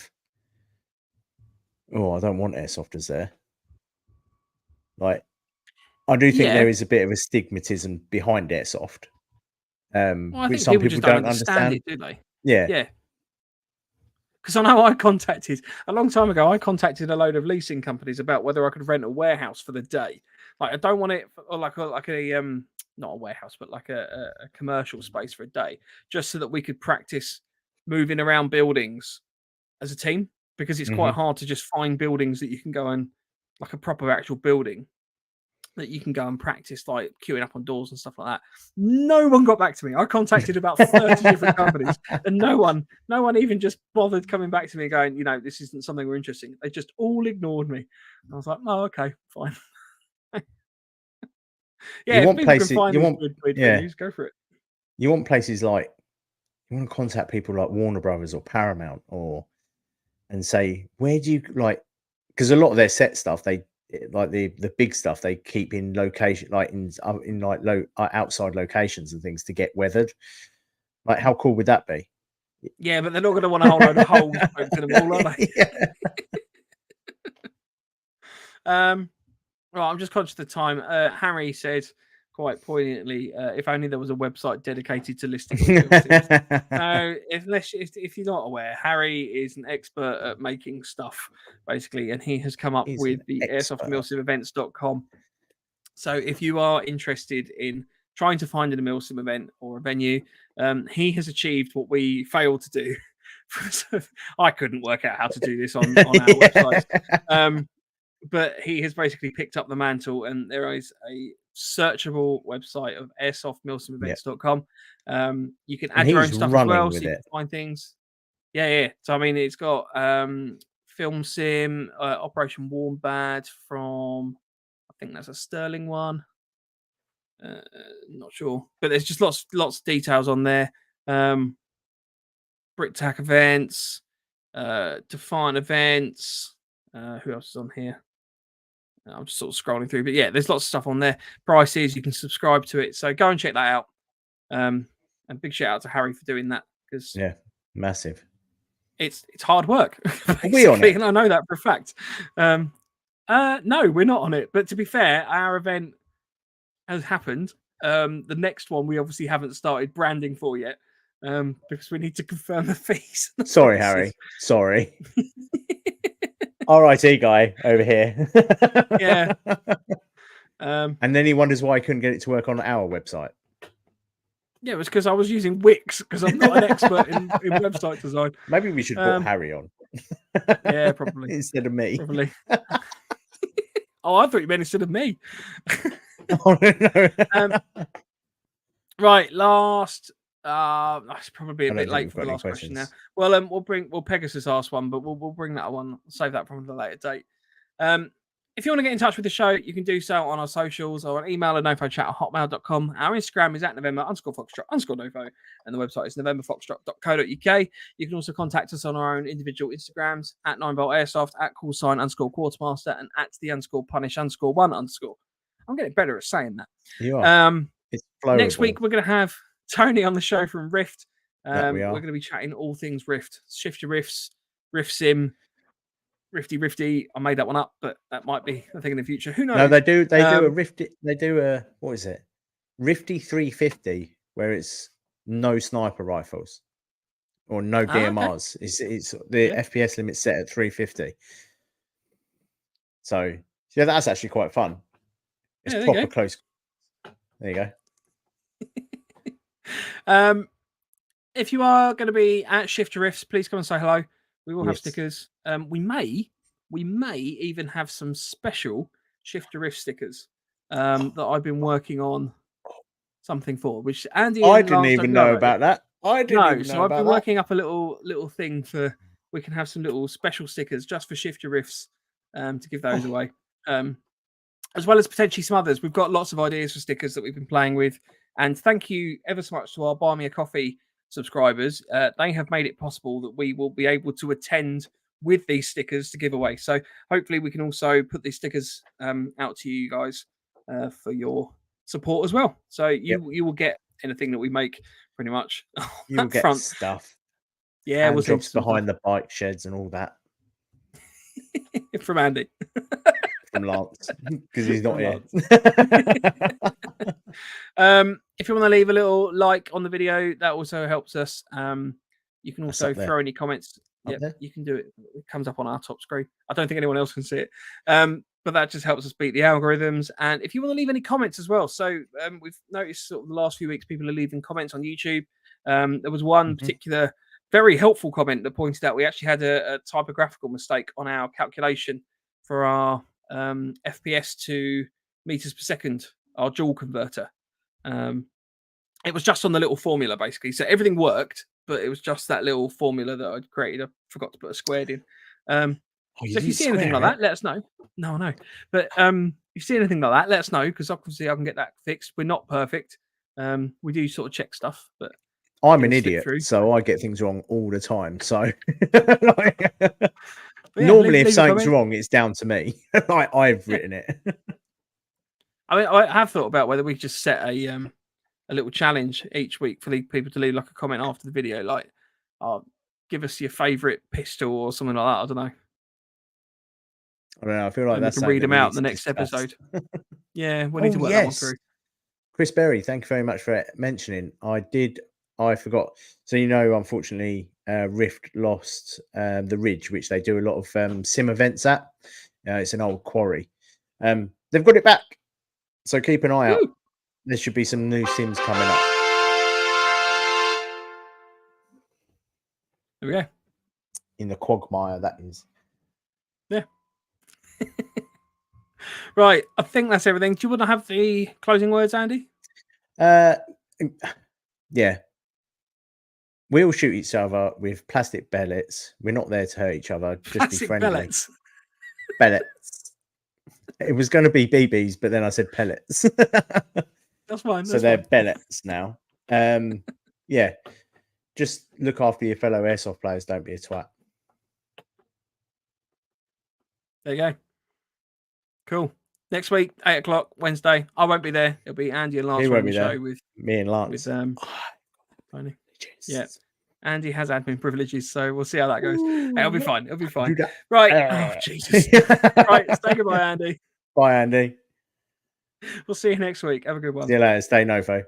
oh, I don't want airsofters there. Like, I do think there is a bit of a stigmatism behind airsoft, which some people don't understand it, do they? Yeah. Because I know a long time ago, I contacted a load of leasing companies about whether I could rent a warehouse for the day. Like, I don't want it for, like a not a warehouse, but like a commercial space for a day, just so that we could practice moving around buildings as a team, because it's quite hard to just find buildings that you can go and, like a proper actual building that you can go and practice, like queuing up on doors and stuff like that. No one got back to me. I contacted about 30 different companies, and no one even just bothered coming back to me going, you know, this isn't something we're interested in. They just all ignored me. I was like, oh, okay, fine. Yeah, you want places, can find weird venues, go for it. You want places like, you want to contact people like Warner Brothers or Paramount, and say, where do you like? Because a lot of their set stuff, they like the big stuff, they keep in location, like in like low outside locations and things to get weathered. Like, how cool would that be? Yeah, but they're not going to want a whole load of holes poked in them all, are they? Right, I'm just conscious of the time. Harry said quite poignantly, if only there was a website dedicated to listing all MilSims. No, if you're not aware, Harry is an expert at making stuff, basically, and he has come up with the airsoftmilsimevents.com. So if you are interested in trying to find a MilSim event or a venue, he has achieved what we failed to do. I couldn't work out how to do this on our website. but he has basically picked up the mantle, and there is a searchable website of airsoftmilsimevents.com. You can And add your own he's stuff as well, running so with you it. can find things. Yeah. So I mean, it's got Film Sim, Operation Warmbad from, I think that's a Sterling one. Not sure, but there's just lots of details on there. Brick Tack events, Defiant events. Who else is on here? I'm just sort of scrolling through, but yeah, there's lots of stuff on there. Prices, you can subscribe to it, so go and check that out. And big shout out to Harry for doing that, because Yeah, massive. it's hard work, Are we on basically, it? and I know that for a fact. No, we're not on it, but to be fair, our event has happened. The next one we obviously haven't started branding for yet, because we need to confirm the fees. and the Sorry, prices. Harry. Sorry. RIT guy over here. Yeah. And then he wonders why I couldn't get it to work on our website. Yeah, it was because I was using Wix, because I'm not an expert in website design. Maybe we should put Harry on. Yeah, probably. Instead of me. Probably. Oh, I thought you meant instead of me. Oh, no. Right, last. That's probably a I bit don't think late we've for the got any last question now. questions. Well, Pegasus asked one, but we'll bring that one. Save that for a later date. If you want to get in touch with the show, you can do so on our socials or an email at nofochat@hotmail.com. Our Instagram is at November_Foxtrot_NoFo, and the website is novemberfoxtrot.co.uk. You can also contact us on our own individual Instagrams at 9voltairsoft, at @callsign_quartermaster, and at @the_punish_1_. I'm getting better at saying that. You are. It's flowable. Next week, we're going to have Tony on the show from Rift. That we are. We're going to be chatting all things Rift, Shift Your Rifts, Rift Sim, Rifty. I made that one up, but that might be a thing in the future. Who knows? No, they do a Rifty. They do a, what is it? Rifty 350, where it's no sniper rifles or no DMRs. Okay. It's the FPS limit set at 350. So yeah, that's actually quite fun. It's proper close. There you go. If you are going to be at Shift Your Rifts, please come and say hello. We will have stickers. We may even have some special Shift Your Rift stickers that I've been working on something for, which Andy and I didn't Lance even know about that. I've been working up a little thing for, we can have some little special stickers just for Shift Your Rifts to give those away. As well as potentially some others. We've got lots of ideas for stickers that we've been playing with. And thank you ever so much to our Buy Me a Coffee subscribers. They have made it possible that we will be able to attend with these stickers to give away. So hopefully we can also put these stickers out to you guys for your support as well. So you will get anything that we make pretty much. You will get stuff. Yeah, we'll drops behind the bike sheds and all that. From Andy. From Lance, because he's not here. If you want to leave a little like on the video, that also helps us. You can also throw any comments. Yeah, you can do it. It comes up on our top screen. I don't think anyone else can see it. But that just helps us beat the algorithms. And if you want to leave any comments as well. So we've noticed sort of the last few weeks, people are leaving comments on YouTube. There was one particular very helpful comment that pointed out we actually had a typographical mistake on our calculation for our FPS to meters per second, our joule converter. It was just on the little formula, basically. So everything worked, but it was just that little formula that I'd created. I forgot to put a squared in. So if you see anything like that, let us know. No, I know. But if you see anything like that, let us know, because obviously I can get that fixed. We're not perfect. We do sort of check stuff, but I'm an idiot, so I get things wrong all the time. So normally if something's wrong, it's down to me. I've written it. I mean, I have thought about whether we just set a little challenge each week for the people to leave like a comment after the video, like, give us your favorite pistol or something like that. I don't know. I feel like we can read them out in the next episode. Yeah, we need to work that one through. Chris Berry, thank you very much for mentioning. I forgot. So unfortunately, Rift lost the Ridge, which they do a lot of sim events at. It's an old quarry. They've got it back, so keep an eye out. There should be some new sims coming up. There we go. In the quagmire, that is. Yeah. Right, I think that's everything. Do you want to have the closing words, Andy? Yeah. We all shoot each other with plastic pellets. We're not there to hurt each other. Just be Plastic friendly. pellets. Pellets. It was going to be BBs, but then I said pellets. That's fine. So That's they're fine. pellets now. Yeah. Just look after your fellow airsoft players. Don't be a twat. There you go. Cool. Next week, 8 o'clock, Wednesday. I won't be there. It'll be Andy and Lance He running won't the be show there. with Me and Lance. Tony. Yeah. Andy has admin privileges, so we'll see how that goes. It'll be fine. It'll be fine. Right. Oh, Jesus. Right. Say goodbye, Andy. Bye, Andy. We'll see you next week. Have a good one. See you later. Stay NoFo.